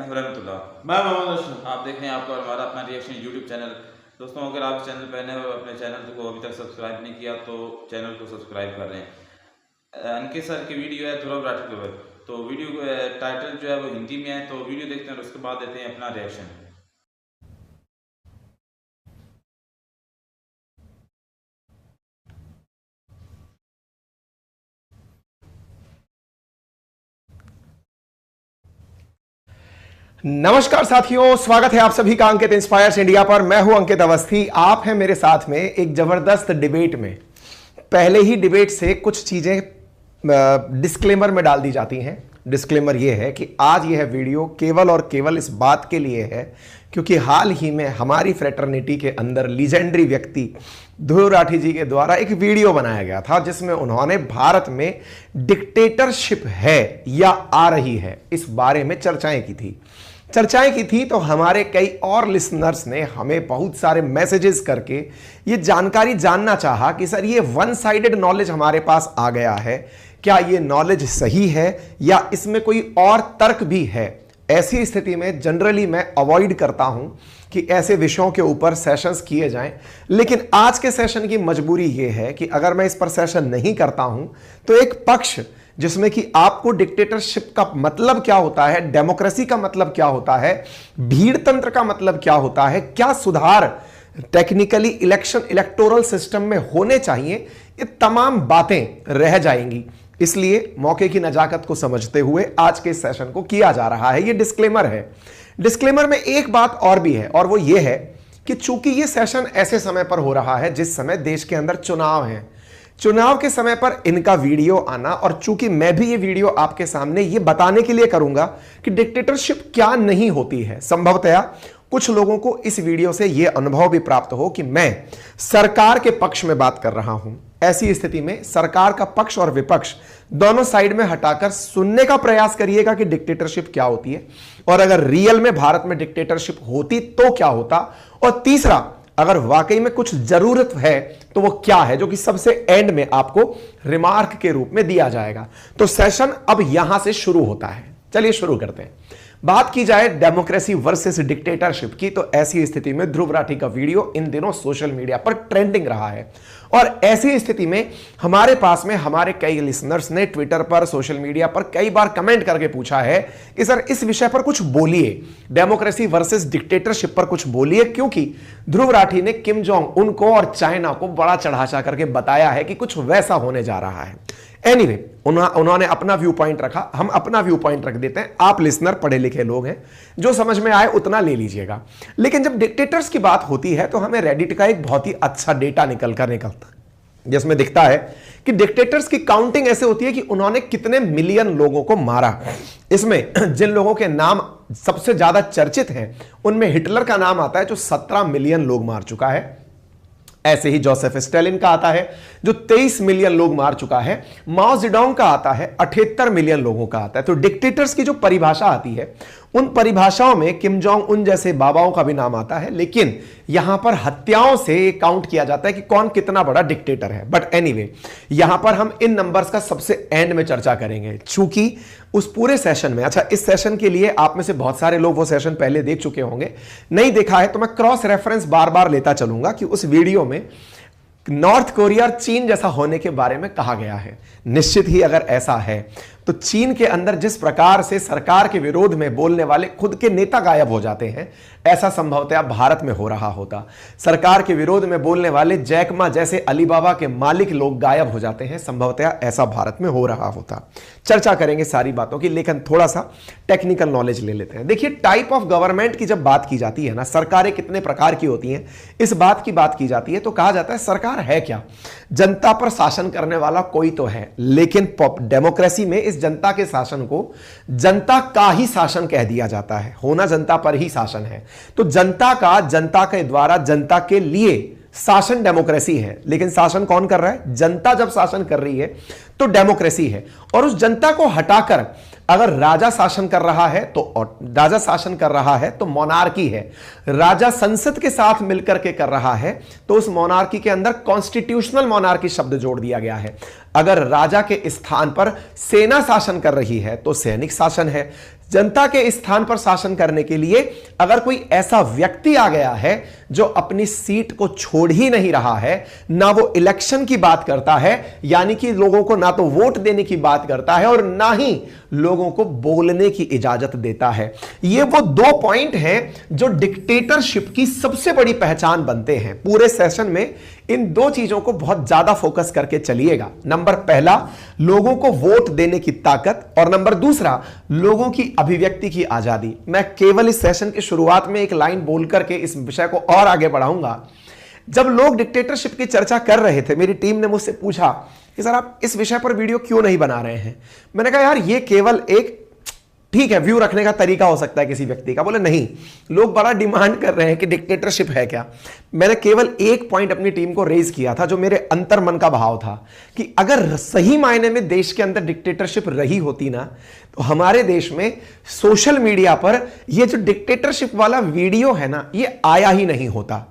अलैकुम रहमतुल्लाह। मैं मोहम्मद अशरफ। आप देख रहे हैं आपका और हमारा अपना रिएक्शन यूट्यूब चैनल। दोस्तों, अगर आप चैनल पर नए हो, अपने चैनल को अभी तक सब्सक्राइब नहीं किया तो चैनल को सब्सक्राइब कर रहे हैं। अंकित सर की वीडियो है ध्रुव राठी के ऊपर, तो वीडियो टाइटल जो है वो हिंदी में है, तो वीडियो देखते हैं और उसके बाद देते हैं अपना रिएक्शन। नमस्कार साथियों, स्वागत है आप सभी का अंकित इंस्पायर्स इंडिया पर। मैं हूं अंकित अवस्थी। आप हैं मेरे साथ में एक जबरदस्त डिबेट में। पहले ही डिबेट से कुछ चीजें डिस्क्लेमर में डाल दी जाती हैं। डिस्क्लेमर यह है कि आज यह वीडियो केवल और केवल इस बात के लिए है क्योंकि हाल ही में हमारी फ्रेटर्निटी के अंदर लीजेंडरी व्यक्ति ध्रुव राठी जी के द्वारा एक वीडियो बनाया गया था जिसमें उन्होंने भारत में डिक्टेटरशिप है या आ रही है इस बारे में चर्चाएं की थी। तो हमारे कई और लिसनर्स ने हमें बहुत सारे मैसेजेस करके ये जानकारी जानना चाहा कि सर ये वन साइडेड नॉलेज हमारे पास आ गया है, क्या ये नॉलेज सही है या इसमें कोई और तर्क भी है। ऐसी स्थिति में जनरली मैं अवॉइड करता हूं कि ऐसे विषयों के ऊपर सेशंस किए जाएं, लेकिन आज के सेशन की मजबूरी यह है कि अगर मैं इस पर सेशन नहीं करता हूं तो एक पक्ष जिसमें कि आपको डिक्टेटरशिप का मतलब क्या होता है, डेमोक्रेसी का मतलब क्या होता है, भीड़ तंत्र का मतलब क्या होता है, क्या सुधार टेक्निकली इलेक्टोरल सिस्टम में होने चाहिए, ये तमाम बातें रह जाएंगी। इसलिए मौके की नजाकत को समझते हुए आज के सेशन को किया जा रहा है। ये डिस्क्लेमर है। डिस्क्लेमर में एक बात और भी है और वो ये है कि चूंकि ये सेशन ऐसे समय पर हो रहा है जिस समय देश के अंदर चुनाव है, चुनाव के समय पर इनका वीडियो आना, और चूंकि मैं भी ये वीडियो आपके सामने ये बताने के लिए करूंगा कि डिक्टेटरशिप क्या नहीं होती है, संभवतया कुछ लोगों को इस वीडियो से यह अनुभव भी प्राप्त हो कि मैं सरकार के पक्ष में बात कर रहा हूं। ऐसी स्थिति में सरकार का पक्ष और विपक्ष दोनों साइड में हटाकर सुनने का प्रयास करिएगा कि डिक्टेटरशिप क्या होती है, और अगर रियल में भारत में डिक्टेटरशिप होती तो क्या होता, और तीसरा अगर वाकई में कुछ जरूरत है तो वो क्या है, जो कि सबसे एंड में आपको रिमार्क के रूप में दिया जाएगा। तो सेशन अब यहां से शुरू होता है। चलिए शुरू करते हैं। बात की जाए डेमोक्रेसी वर्सेस डिक्टेटरशिप की, तो ऐसी स्थिति में ध्रुव राठी का वीडियो इन दिनों सोशल मीडिया पर ट्रेंडिंग रहा है, और ऐसी स्थिति में हमारे पास में हमारे कई लिसनर्स ने ट्विटर पर, सोशल मीडिया पर कई बार कमेंट करके पूछा है कि सर इस विषय पर कुछ बोलिए, डेमोक्रेसी वर्सेस डिक्टेटरशिप पर कुछ बोलिए, क्योंकि ध्रुव राठी ने किम जोंग उन को और चाइना को बड़ा चढ़ा करके बताया है कि कुछ वैसा होने जा रहा है। एनीवे, उन्होंने अपना व्यू पॉइंट रखा, हम अपना व्यू पॉइंट रख देते हैं। आप लिसनर पढ़े लिखे लोग हैं, जो समझ में आए उतना ले लीजिएगा। लेकिन जब डिक्टेटर्स की बात होती है तो हमें रेडिट का एक बहुत ही अच्छा डेटा निकलता है जिसमें दिखता है कि डिक्टेटर्स की काउंटिंग ऐसे होती है कि उन्होंने कितने मिलियन लोगों को मारा। इसमें जिन लोगों के नाम सबसे ज्यादा चर्चित हैं उनमें हिटलर का नाम आता है जो 17 मिलियन लोग मार चुका है। ऐसे ही जोसेफ स्टालिन का आता है जो 23 मिलियन लोग मार चुका है। माओ जेडोंग का आता है 78 मिलियन लोगों का आता है। तो डिक्टेटर्स की जो परिभाषा आती है उन परिभाषाओं में किम जोंग उन जैसे बाबाओं का भी नाम आता है, लेकिन यहां पर हत्याओं से काउंट किया जाता है कि कौन कितना बड़ा डिक्टेटर है। बट एनीवे, यहां पर हम इन नंबर्स का सबसे एंड में चर्चा करेंगे, चूंकि उस पूरे सेशन में, अच्छा इस सेशन के लिए आप में से बहुत सारे लोग वो सेशन पहले देख चुके होंगे, नहीं देखा है तो मैं क्रॉस रेफरेंस बार बार लेता चलूंगा कि उस वीडियो में नॉर्थ कोरिया और चीन जैसा होने के बारे में कहा गया है। निश्चित ही अगर ऐसा है तो चीन के अंदर जिस प्रकार से सरकार के विरोध में बोलने वाले खुद के नेता गायब हो जाते हैं, ऐसा संभवतः भारत में हो रहा होता। सरकार के विरोध में बोलने वाले जैकमा जैसे अलीबाबा के मालिक लोग गायब हो जाते हैं, संभवतः ऐसा भारत में हो रहा होता। चर्चा करेंगे सारी बातों की, लेकिन थोड़ा सा टेक्निकल नॉलेज ले लेते हैं। देखिए, टाइप ऑफ गवर्नमेंट की जब बात की जाती है ना, सरकारें कितने प्रकार की होती हैं, इस बात की बात की जाती है तो कहा जाता है सरकार है क्या, जनता पर शासन करने वाला कोई तो है, लेकिन डेमोक्रेसी में इस जनता के शासन को जनता का ही शासन कह दिया जाता है। होना जनता पर ही शासन है, तो जनता का, जनता के द्वारा, जनता के लिए शासन डेमोक्रेसी है। लेकिन शासन कौन कर रहा है? जनता जब शासन कर रही है तो डेमोक्रेसी है। और उस जनता को हटाकर अगर राजा शासन कर रहा है तो मोनार्की है। राजा संसद के साथ मिलकर के कर रहा है तो उस मोनार्की के अंदर कॉन्स्टिट्यूशनल मोनार्की शब्द जोड़ दिया गया है। अगर राजा के स्थान पर सेना शासन कर रही है तो सैनिक शासन है। जनता के इस स्थान पर शासन करने के लिए अगर कोई ऐसा व्यक्ति आ गया है जो अपनी सीट को छोड़ ही नहीं रहा है, ना वो इलेक्शन की बात करता है, यानी कि लोगों को ना तो वोट देने की बात करता है और ना ही लोगों को बोलने की इजाजत देता है। ये वो दो पॉइंट हैं जो डिक्टेटरशिप की सबसे बड़ी पहचान बनते हैं। पूरे सेशन में इन दो चीजों को बहुत ज्यादा फोकस करके चलिएगा। नंबर पहला, लोगों को वोट देने की ताकत, और नंबर दूसरा, लोगों की अभिव्यक्ति की आजादी। मैं केवल इस सेशन की शुरुआत में एक लाइन बोल करके इस विषय को और आगे बढ़ाऊंगा। जब लोग डिक्टेटरशिप की चर्चा कर रहे थे, मेरी टीम ने मुझसे पूछा कि सर आप इस विषय पर वीडियो क्यों नहीं बना रहे हैं। मैंने कहा यार ये केवल एक ठीक है व्यू रखने का तरीका हो सकता है किसी व्यक्ति का। बोले नहीं, लोग बड़ा डिमांड कर रहे हैं कि डिक्टेटरशिप है क्या। मैंने केवल एक पॉइंट अपनी टीम को रेज किया था जो मेरे अंतर मन का भाव था कि अगर सही मायने में देश के अंदर डिक्टेटरशिप रही होती ना, तो हमारे देश में सोशल मीडिया पर ये जो डिक्टेटरशिप वाला वीडियो है ना, ये आया ही नहीं होता।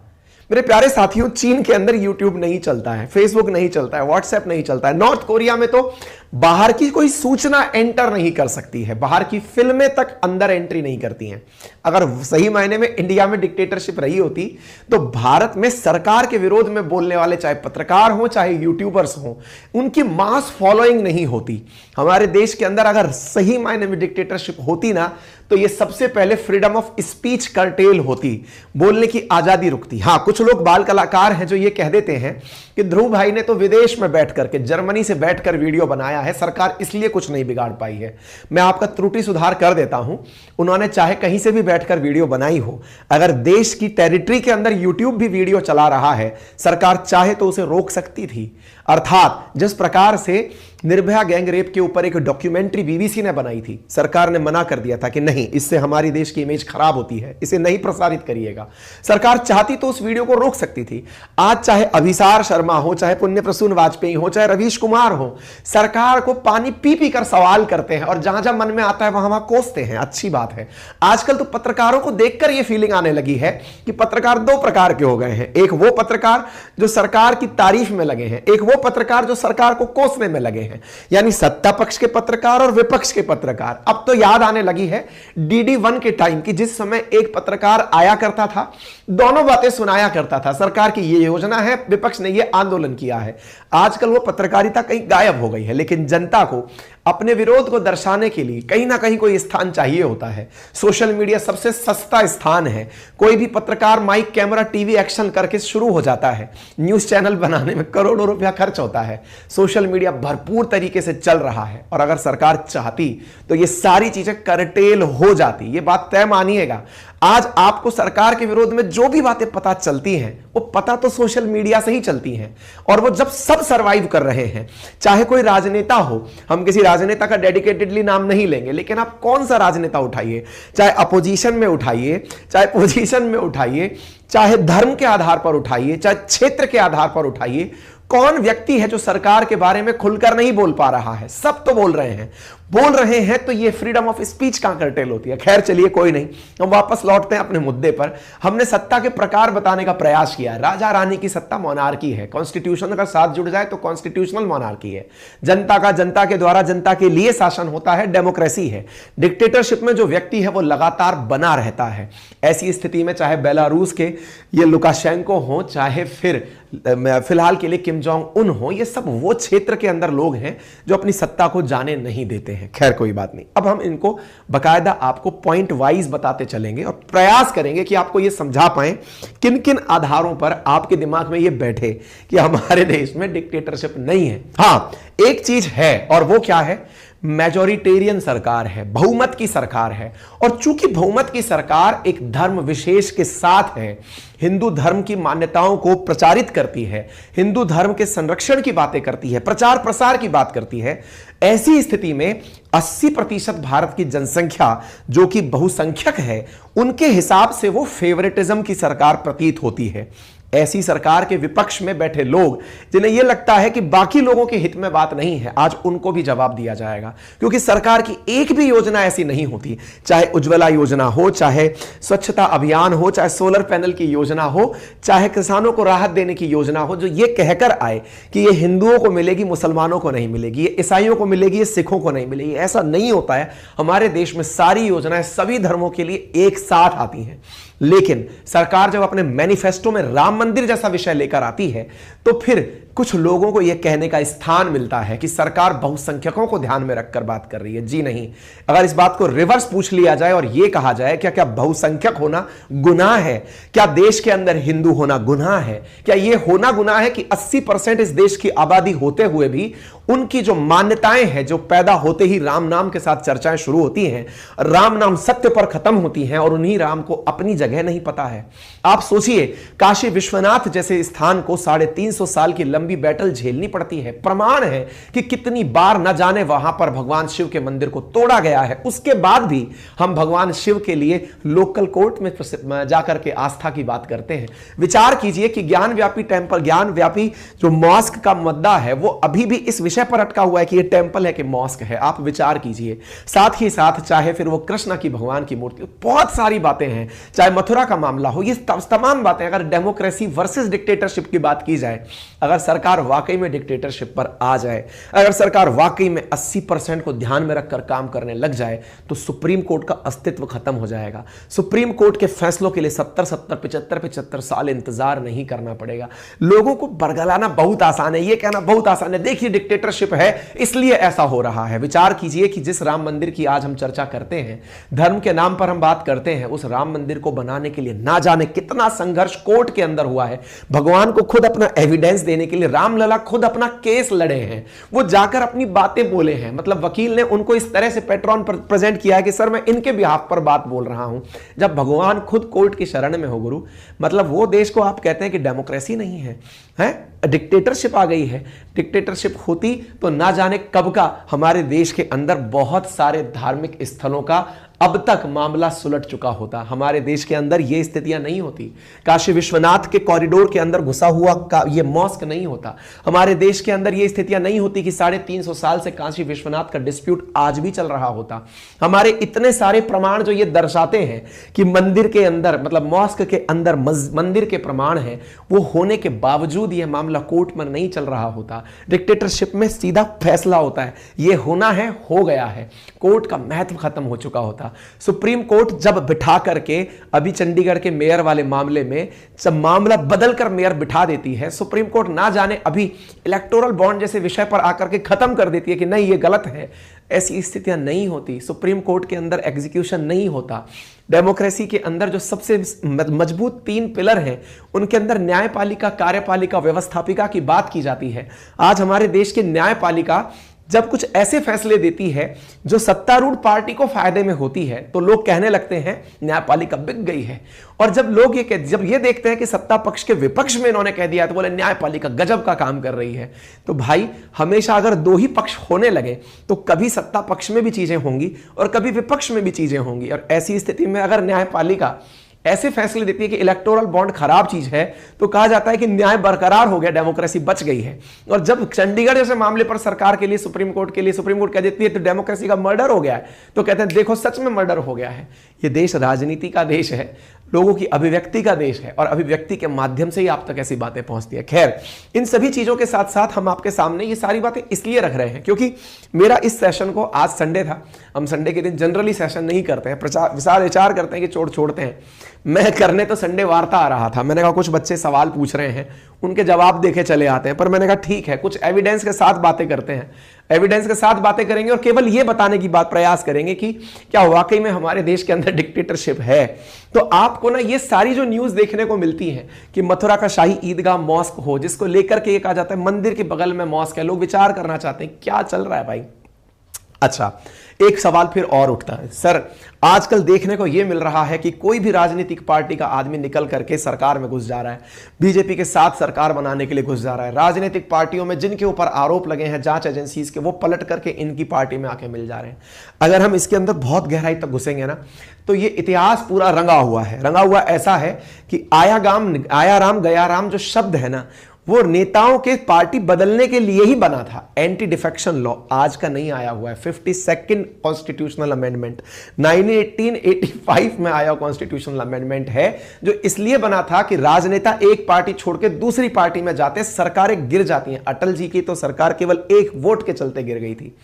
मेरे प्यारे साथियों, चीन के अंदर यूट्यूब नहीं चलता है, फेसबुक नहीं चलता है, व्हाट्सएप नहीं चलता है। नॉर्थ कोरिया में तो बाहर की कोई सूचना एंटर नहीं कर सकती है, बाहर की फिल्में तक अंदर एंट्री नहीं करती हैं। अगर सही मायने में इंडिया में डिक्टेटरशिप रही होती तो भारत में सरकार के विरोध में बोलने वाले चाहे पत्रकार हो चाहे यूट्यूबर्स हो, उनकी मास फॉलोइंग नहीं होती। हमारे देश के अंदर अगर सही मायने में डिक्टेटरशिप होती ना, तो ये सबसे पहले फ्रीडम ऑफ स्पीच कर्टेल होती, बोलने की आजादी रुकती। हां, कुछ लोग बाल कलाकार हैं जो ये कह देते हैं कि ध्रुव भाई ने तो विदेश में बैठ करके, जर्मनी से बैठकर वीडियो बनाया है, सरकार इसलिए कुछ नहीं बिगाड़ पाई है। मैं आपका त्रुटि सुधार कर देता हूं, उन्होंने चाहे कहीं से भी बैठकर वीडियो बनाई हो, अगर देश की टेरिटरी के अंदर यूट्यूब भी वीडियो चला रहा है, सरकार चाहे तो उसे रोक सकती थी। अर्थात जिस प्रकार से निर्भया गैंग रेप के ऊपर एक डॉक्यूमेंट्री बीबीसी ने बनाई थी, सरकार ने मना कर दिया था कि नहीं, इससे हमारी देश की इमेज खराब होती है, इसे नहीं प्रसारित करिएगा। सरकार चाहती तो उस वीडियो को रोक सकती थी। आज चाहे अभिसार शर्मा हो, चाहे पुण्य प्रसून वाजपेयी हो, चाहे रवीश कुमार हो, सरकार को पानी पी पी कर सवाल करते हैं और जहां जहां मन में आता है वहां वहां कोसते हैं। अच्छी बात है। आजकल तो पत्रकारों को देखकर यह फीलिंग आने लगी है कि पत्रकार दो प्रकार के हो गए हैं। एक वो पत्रकार जो सरकार की तारीफ में लगे हैं, एक वो पत्रकार जो सरकार को कोसने में लगे हैं, यानी सत्ता पक्ष के पत्रकार और विपक्ष के पत्रकार। अब तो याद आने लगी है DD1 के टाइम की, जिस समय एक पत्रकार आया करता था, दोनों बातें सुनाया करता था, सरकार की ये योजना है, विपक्ष ने ये आंदोलन किया है। आजकल वो पत्रकारिता कहीं गायब हो गई है, लेकिन जनता को अपने विरोध को दर्शाने के लिए कहीं ना कहीं कोई स्थान चाहिए होता है। सोशल मीडिया सबसे सस्ता स्थान है। कोई भी पत्रकार माइक, कैमरा, टीवी एक्शन करके शुरू हो जाता है। न्यूज चैनल बनाने में करोड़ों रुपया खर्च होता है। सोशल मीडिया भरपूर तरीके से चल रहा है और अगर सरकार चाहती तो ये सारी चीजें करटेल हो जाती। ये बात तय मानिएगा। आज आपको सरकार के विरोध में जो भी बातें पता चलती हैं, वो पता तो सोशल मीडिया से ही चलती हैं। और वो जब सब सर्वाइव कर रहे हैं, चाहे कोई राजनेता हो, हम किसी राजनेता का डेडिकेटेडली नाम नहीं लेंगे, लेकिन आप कौन सा राजनेता उठाइए, चाहे अपोजिशन में उठाइए, चाहे पोजीशन में उठाइए, चाहे धर्म के आधार पर उठाइए, चाहे क्षेत्र के आधार पर उठाइए, कौन व्यक्ति है जो सरकार के बारे में खुलकर नहीं बोल पा रहा है? सब तो बोल रहे हैं तो ये फ्रीडम ऑफ स्पीच कहां कर्टेल होती है। खैर चलिए, कोई नहीं, हम वापस लौटते हैं अपने मुद्दे पर। हमने सत्ता के प्रकार बताने का प्रयास किया। राजा रानी की सत्ता मोनार्की है। कॉन्स्टिट्यूशन का साथ जुड़ जाए तो कॉन्स्टिट्यूशनल मोनार्की है। जनता का जनता के द्वारा जनता के लिए शासन होता है, डेमोक्रेसी है। डिक्टेटरशिप में जो व्यक्ति है वो लगातार बना रहता है। ऐसी स्थिति में चाहे बेलारूस के ये लुकाशेंको हो, चाहे फिर फिलहाल के लिए किम जोंग उन हो, ये सब वो क्षेत्र के अंदर लोग हैं जो अपनी सत्ता को जाने नहीं देते हैं। खैर कोई बात नहीं, अब हम इनको बकायदा आपको पॉइंट वाइज बताते चलेंगे और प्रयास करेंगे कि आपको ये समझा पाएं किन किन आधारों पर आपके दिमाग में ये बैठे कि हमारे देश में डिक्टेटरशिप नहीं है। हां, एक चीज है, और वो क्या है? मेजोरिटेरियन सरकार है, बहुमत की सरकार है। और चूंकि बहुमत की सरकार एक धर्म विशेष के साथ है, हिंदू धर्म की मान्यताओं को प्रचारित करती है, हिंदू धर्म के संरक्षण की बातें करती है, प्रचार प्रसार की बात करती है, ऐसी स्थिति में 80% भारत की जनसंख्या जो कि बहुसंख्यक है, उनके हिसाब से वो फेवरेटिज्म की सरकार प्रतीत होती है। ऐसी सरकार के विपक्ष में बैठे लोग जिन्हें यह लगता है कि बाकी लोगों के हित में बात नहीं है, आज उनको भी जवाब दिया जाएगा। क्योंकि सरकार की एक भी योजना ऐसी नहीं होती, चाहे उज्ज्वला योजना हो, चाहे स्वच्छता अभियान हो, चाहे सोलर पैनल की योजना हो, चाहे किसानों को राहत देने की योजना हो, जो ये कहकर आए कि ये हिंदुओं को मिलेगी, मुसलमानों को नहीं मिलेगी, ये ईसाइयों को मिलेगी, ये सिखों को नहीं मिलेगी। ऐसा नहीं होता है। हमारे देश में सारी योजनाएं सभी धर्मों के लिए एक साथ आती हैं। लेकिन सरकार जब अपने मैनिफेस्टो में राम मंदिर जैसा विषय लेकर आती है तो फिर कुछ लोगों को यह कहने का स्थान मिलता है कि सरकार बहुसंख्यकों को ध्यान में रखकर बात कर रही है। जी नहीं, अगर इस बात को रिवर्स पूछ लिया जाए और यह कहा जाए क्या क्या बहुसंख्यक होना गुनाह है, क्या देश के अंदर हिंदू होना गुनाह है, क्या यह होना गुनाह है कि 80% इस देश की आबादी होते हुए भी उनकी जो मान्यताएं हैं, जो पैदा होते ही राम नाम के साथ चर्चाएं शुरू होती हैं, राम नाम सत्य पर खत्म होती हैं और उन्हीं राम को अपनी जगह नहीं पता है। आप सोचिए, काशी विश्वनाथ जैसे स्थान को 350 साल की लंबी बैटल झेलनी पड़ती है। प्रमाण है कि कितनी बार न जाने वहां पर भगवान शिव के मंदिर को तोड़ा गया है। उसके बाद भी हम भगवान शिव के लिए लोकल कोर्ट में जाकर के आस्था की बात करते हैं। विचार कीजिए कि ज्ञानव्यापी टेंपल, ज्ञानव्यापी जो मॉस्क का मुद्दा है वो अभी भी इस विषय पर अटका हुआ है कि ये टेंपल है कि मॉस्क है। आप विचार कीजिए। साथ ही साथ चाहे फिर वो कृष्णा की भगवान की मूर्ति, बहुत सारी बातें हैं, चाहे मथुरा का मामला हो, ये तमाम बातें। अगर डेमोक्रेसी वर्सेस डिक्टेटरशिप की बात की जाए, अगर सरकार वाकई में डिक्टेटरशिप पर आ जाए, अगर सरकार वाकई में 80% को ध्यान में रखकर काम करने लग जाए तो सुप्रीम कोर्ट का अस्तित्व खत्म हो जाएगा। सुप्रीम कोर्ट के फैसलों के लिए 75 साल इंतजार नहीं करना पड़ेगा। लोगों को बरगलाना बहुत आसान है, यह कहना बहुत आसान है, देखिए डिक्टेटरशिप है इसलिए ऐसा हो रहा है। विचार कीजिए कि जिस राम मंदिर की आज हम चर्चा करते हैं, धर्म के नाम पर हम बात करते हैं, उस राम मंदिर को बनाने के लिए ना जाने कितना संघर्ष कोर्ट के अंदर हुआ है। भगवान को खुद अपना एविडेंस देने के लिए रामलला खुद अपना केस लड़े हैं, वो जाकर अपनी बातें बोले हैं। मतलब वकील ने उनको इस तरह से पेट्रॉन प्रेजेंट किया है कि सर मैं इनके बिहाफ पर बात बोल रहा हूं, जब भगवान खुद कोर्ट की शरण में हो। गुरु, मतलब वो देश को आप कहते हैं कि डेमोक्रेसी नहीं है, डिक्टेटरशिप आ गई है। डिक्टेटरशिप होती तो ना जाने कब का हमारे देश के अंदर बहुत सारे धार्मिक स्थलों का अब तक मामला सुलट चुका होता। हमारे देश के अंदर ये स्थितियां नहीं होती। काशी विश्वनाथ के कॉरिडोर के अंदर घुसा हुआ ये मॉस्क नहीं होता। हमारे देश के अंदर ये स्थितियां नहीं होती कि 350 साल से काशी विश्वनाथ का डिस्प्यूट आज भी चल रहा होता। हमारे इतने सारे प्रमाण जो ये दर्शाते हैं कि मंदिर के अंदर, मतलब मॉस्क के अंदर मंदिर के प्रमाण हैं, वो होने के बावजूद ये मामला कोर्ट में नहीं चल रहा होता। डिक्टेटरशिप में सीधा फैसला होता है, ये होना है, हो गया है, कोर्ट का महत्व खत्म हो चुका होता। सुप्रीम कोर्ट जब बिठा करके, अभी चंडीगढ़ के मेयर वाले मामले में जब मामला बदलकर मेयर बिठा देती है, सुप्रीम कोर्ट ना जाने अभी इलेक्टोरल बॉन्ड जैसे विषय पर आकर के खत्म कर देती है कि नहीं ये गलत है। ऐसी स्थितियां नहीं होती। सुप्रीम कोर्ट के अंदर एग्जीक्यूशन नहीं होता। डेमोक्रेसी के अंदर जो सबसे मजबूत 3 पिलर हैं, उनके अंदर न्यायपालिका, कार्यपालिका, व्यवस्थापिका की बात की जाती है। आज हमारे देश की न्यायपालिका जब कुछ ऐसे फैसले देती है जो सत्तारूढ़ पार्टी को फायदे में होती है, तो लोग कहने लगते हैं न्यायपालिका बिक गई है। और जब लोग जब ये देखते हैं कि सत्ता पक्ष के विपक्ष में इन्होंने कह दिया तो बोले न्यायपालिका गजब का काम कर रही है। तो भाई, हमेशा अगर 2 ही पक्ष होने लगे तो कभी सत्ता पक्ष में भी चीजें होंगी और कभी विपक्ष में भी चीजें होंगी। और ऐसी स्थिति में अगर न्यायपालिका ऐसे फैसले देती है कि इलेक्टोरल बॉन्ड खराब चीज है, तो कहा जाता है कि न्याय बरकरार हो गया, डेमोक्रेसी बच गई है। और जब चंडीगढ़ जैसे मामले पर सरकार के लिए, सुप्रीम कोर्ट कह देती है तो डेमोक्रेसी का मर्डर हो गया है, तो कहते हैं देखो सच में मर्डर हो गया है। ये देश राजनीति का देश है, लोगों की अभिव्यक्ति का देश है, और अभिव्यक्ति के माध्यम से ही आप तक ऐसी बातें पहुंचती है। खैर, इन सभी चीजों के साथ साथ हम आपके सामने ये सारी बातें इसलिए रख रहे हैं क्योंकि मेरा इस सेशन को, आज संडे था, हम संडे के दिन जनरली सेशन नहीं करते हैं, विचार करते हैं कि छोड़ते हैं। मैं करने तो संडे वार्ता आ रहा था, मैंने कहा कुछ बच्चे सवाल पूछ रहे हैं, उनके जवाब देखे चले आते हैं, पर मैंने कहा ठीक है, कुछ एविडेंस के साथ बातें करते हैं। एविडेंस के साथ बातें करेंगे और केवल यह बताने की प्रयास करेंगे कि क्या वाकई में हमारे देश के अंदर डिक्टेटरशिप है। तो आपको ना ये सारी जो न्यूज देखने को मिलती है कि मथुरा का शाही ईदगाह मॉस्क हो, जिसको लेकर के ये कहा जाता है मंदिर के बगल में मॉस्क है, लोग विचार करना चाहते हैं क्या चल रहा है भाई। अच्छा, एक सवाल फिर और उठता है सर, आजकल देखने को यह मिल रहा है कि कोई भी राजनीतिक पार्टी का आदमी निकल करके सरकार में घुस जा रहा है, बीजेपी के साथ सरकार बनाने के लिए घुस जा रहा है। राजनीतिक पार्टियों में जिनके ऊपर आरोप लगे हैं जांच एजेंसीज के, वो पलट करके इनकी पार्टी में आके मिल जा रहे हैं। अगर हम इसके अंदर बहुत गहराई तक घुसेंगे ना, तो ये इतिहास पूरा रंगा हुआ है। रंगा हुआ ऐसा है कि आया राम गया राम जो शब्द है ना, वो नेताओं के पार्टी बदलने के लिए ही बना था। एंटी डिफेक्शन लॉ आज का नहीं आया हुआ है, 52nd कॉन्स्टिट्यूशनल अमेंडमेंट 1885 में आया कॉन्स्टिट्यूशनल अमेंडमेंट है, जो इसलिए बना था कि राजनेता एक पार्टी छोड़ के दूसरी पार्टी में जाते, सरकारें गिर जाती हैं। अटल जी की तो सरकार केवल एक वोट के चलते गिर गई थी।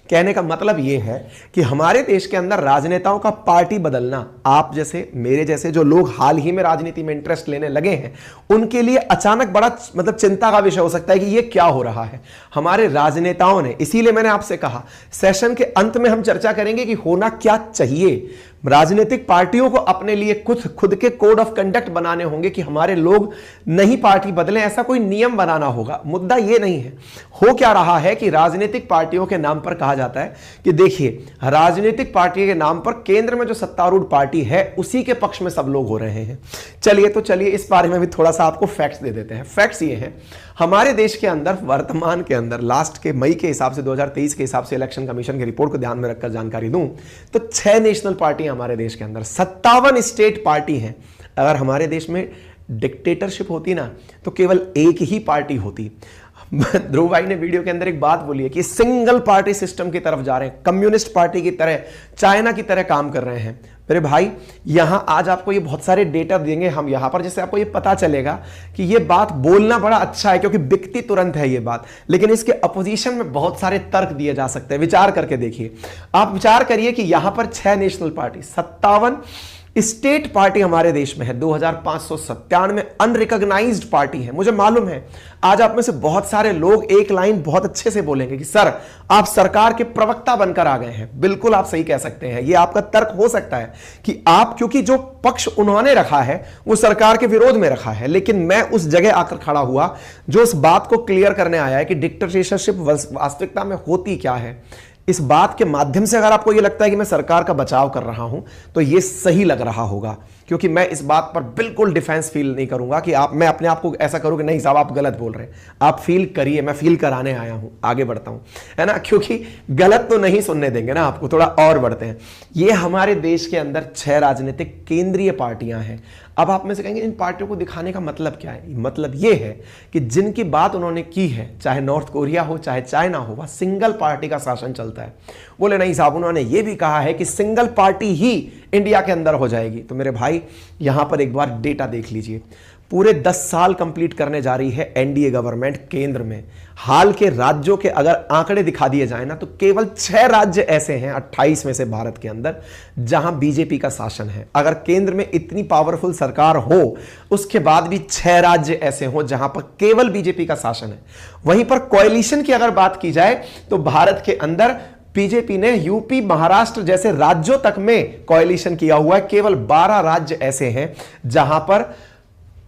कहने का मतलब यह है कि हमारे देश के अंदर राजनेताओं का पार्टी बदलना, आप जैसे मेरे जैसे जो लोग हाल ही में राजनीति में इंटरेस्ट लेने लगे हैं, उनके लिए अचानक बड़ा मतलब चिंता का विषय हो सकता है कि यह क्या हो रहा है हमारे राजनेताओं ने। इसीलिए मैंने आपसे कहा सेशन के अंत में हम चर्चा करेंगे कि होना क्या चाहिए। राजनीतिक पार्टियों को अपने लिए खुद के कोड ऑफ कंडक्ट बनाने होंगे कि हमारे लोग नहीं पार्टी बदलें, ऐसा कोई नियम बनाना होगा। मुद्दा यह नहीं है। हो क्या रहा है कि राजनीतिक पार्टियों के नाम पर कहा जाता है कि देखिए, राजनीतिक पार्टी के नाम पर केंद्र में जो सत्तारूढ़ पार्टी है उसी के पक्ष में सब लोग हो रहे हैं। चलिए इस बारे में भी थोड़ा सा आपको फैक्ट्स दे देते हैं। फैक्ट्स ये हैं, हमारे देश के अंदर वर्तमान के अंदर लास्ट के मई के हिसाब से 2023 के हिसाब से इलेक्शन कमीशन की रिपोर्ट को ध्यान में रखकर जानकारी दूं तो 6 नेशनल पार्टी हमारे देश के अंदर, 57 स्टेट पार्टी हैं। अगर हमारे देश में डिक्टेटरशिप होती ना तो केवल एक ही पार्टी होती। ध्रुव भाई ने वीडियो के अंदर एक बात बोली है कि सिंगल पार्टी सिस्टम की तरफ जा रहे हैं, कम्युनिस्ट पार्टी की तरह, चाइना की तरह काम कर रहे हैं। मेरे भाई यहां आज आपको ये बहुत सारे डेटा देंगे हम यहां पर, जिससे आपको ये पता चलेगा कि ये बात बोलना बड़ा अच्छा है क्योंकि बिकती तुरंत है ये बात, लेकिन इसके अपोजिशन में बहुत सारे तर्क दिए जा सकते हैं। विचार करके देखिए, आप विचार करिए कि यहां पर 6 नेशनल पार्टी, 57 स्टेट पार्टी हमारे देश में है, 2597 अनरिकॉग्नाइज्ड पार्टी है। मुझे मालूम है आज आप में से बहुत सारे लोग एक लाइन बहुत अच्छे से बोलेंगे कि सर आप सरकार के प्रवक्ता बनकर आ गए हैं। बिल्कुल आप सही कह सकते हैं, यह आपका तर्क हो सकता है कि आप, क्योंकि जो पक्ष उन्होंने रखा है वो सरकार के विरोध में रखा है, लेकिन मैं उस जगह आकर खड़ा हुआ जो उस बात को क्लियर करने आया है कि डिक्टेटरशिप वास्तविकता में होती क्या है। इस बात के माध्यम से अगर आपको यह लगता है कि मैं सरकार का बचाव कर रहा हूं तो यह सही लग रहा होगा, क्योंकि मैं इस बात पर बिल्कुल डिफेंस फील नहीं करूंगा कि मैं अपने आप को ऐसा करूं कि नहीं साहब आप गलत बोल रहे हैं। आप फील करिए, मैं फील कराने आया हूं, आगे बढ़ता हूं, है ना, क्योंकि गलत तो नहीं सुनने देंगे ना आपको। थोड़ा और बढ़ते हैं। ये हमारे देश के अंदर 6 राजनीतिक केंद्रीय पार्टियां हैं। अब आप में से कहेंगे इन पार्टियों को दिखाने का मतलब क्या है? मतलब यह है कि जिनकी बात उन्होंने की है, चाहे नॉर्थ कोरिया हो चाहे चाइना हो, वह सिंगल पार्टी का शासन चलता है। बोले नहीं साहब, उन्होंने यह भी कहा है कि सिंगल पार्टी ही इंडिया के अंदर हो जाएगी। तो मेरे भाई यहां पर एक बार डेटा देख लीजिए। पूरे 10 साल कंप्लीट करने जा रही है एनडीए गवर्नमेंट केंद्र में। हाल के राज्यों के अगर आंकड़े दिखा दिए जाए ना तो केवल 6 राज्य ऐसे हैं 28 में से भारत के अंदर जहां बीजेपी का शासन है। अगर केंद्र में इतनी पावरफुल सरकार हो उसके बाद भी 6 राज्य ऐसे हो जहां पर केवल बीजेपी का शासन है। वहीं पर कोएलिशन की अगर बात की जाए तो भारत के अंदर बीजेपी ने यूपी, महाराष्ट्र जैसे राज्यों तक में कोएलिशन किया हुआ है। केवल 12 राज्य ऐसे हैं जहां पर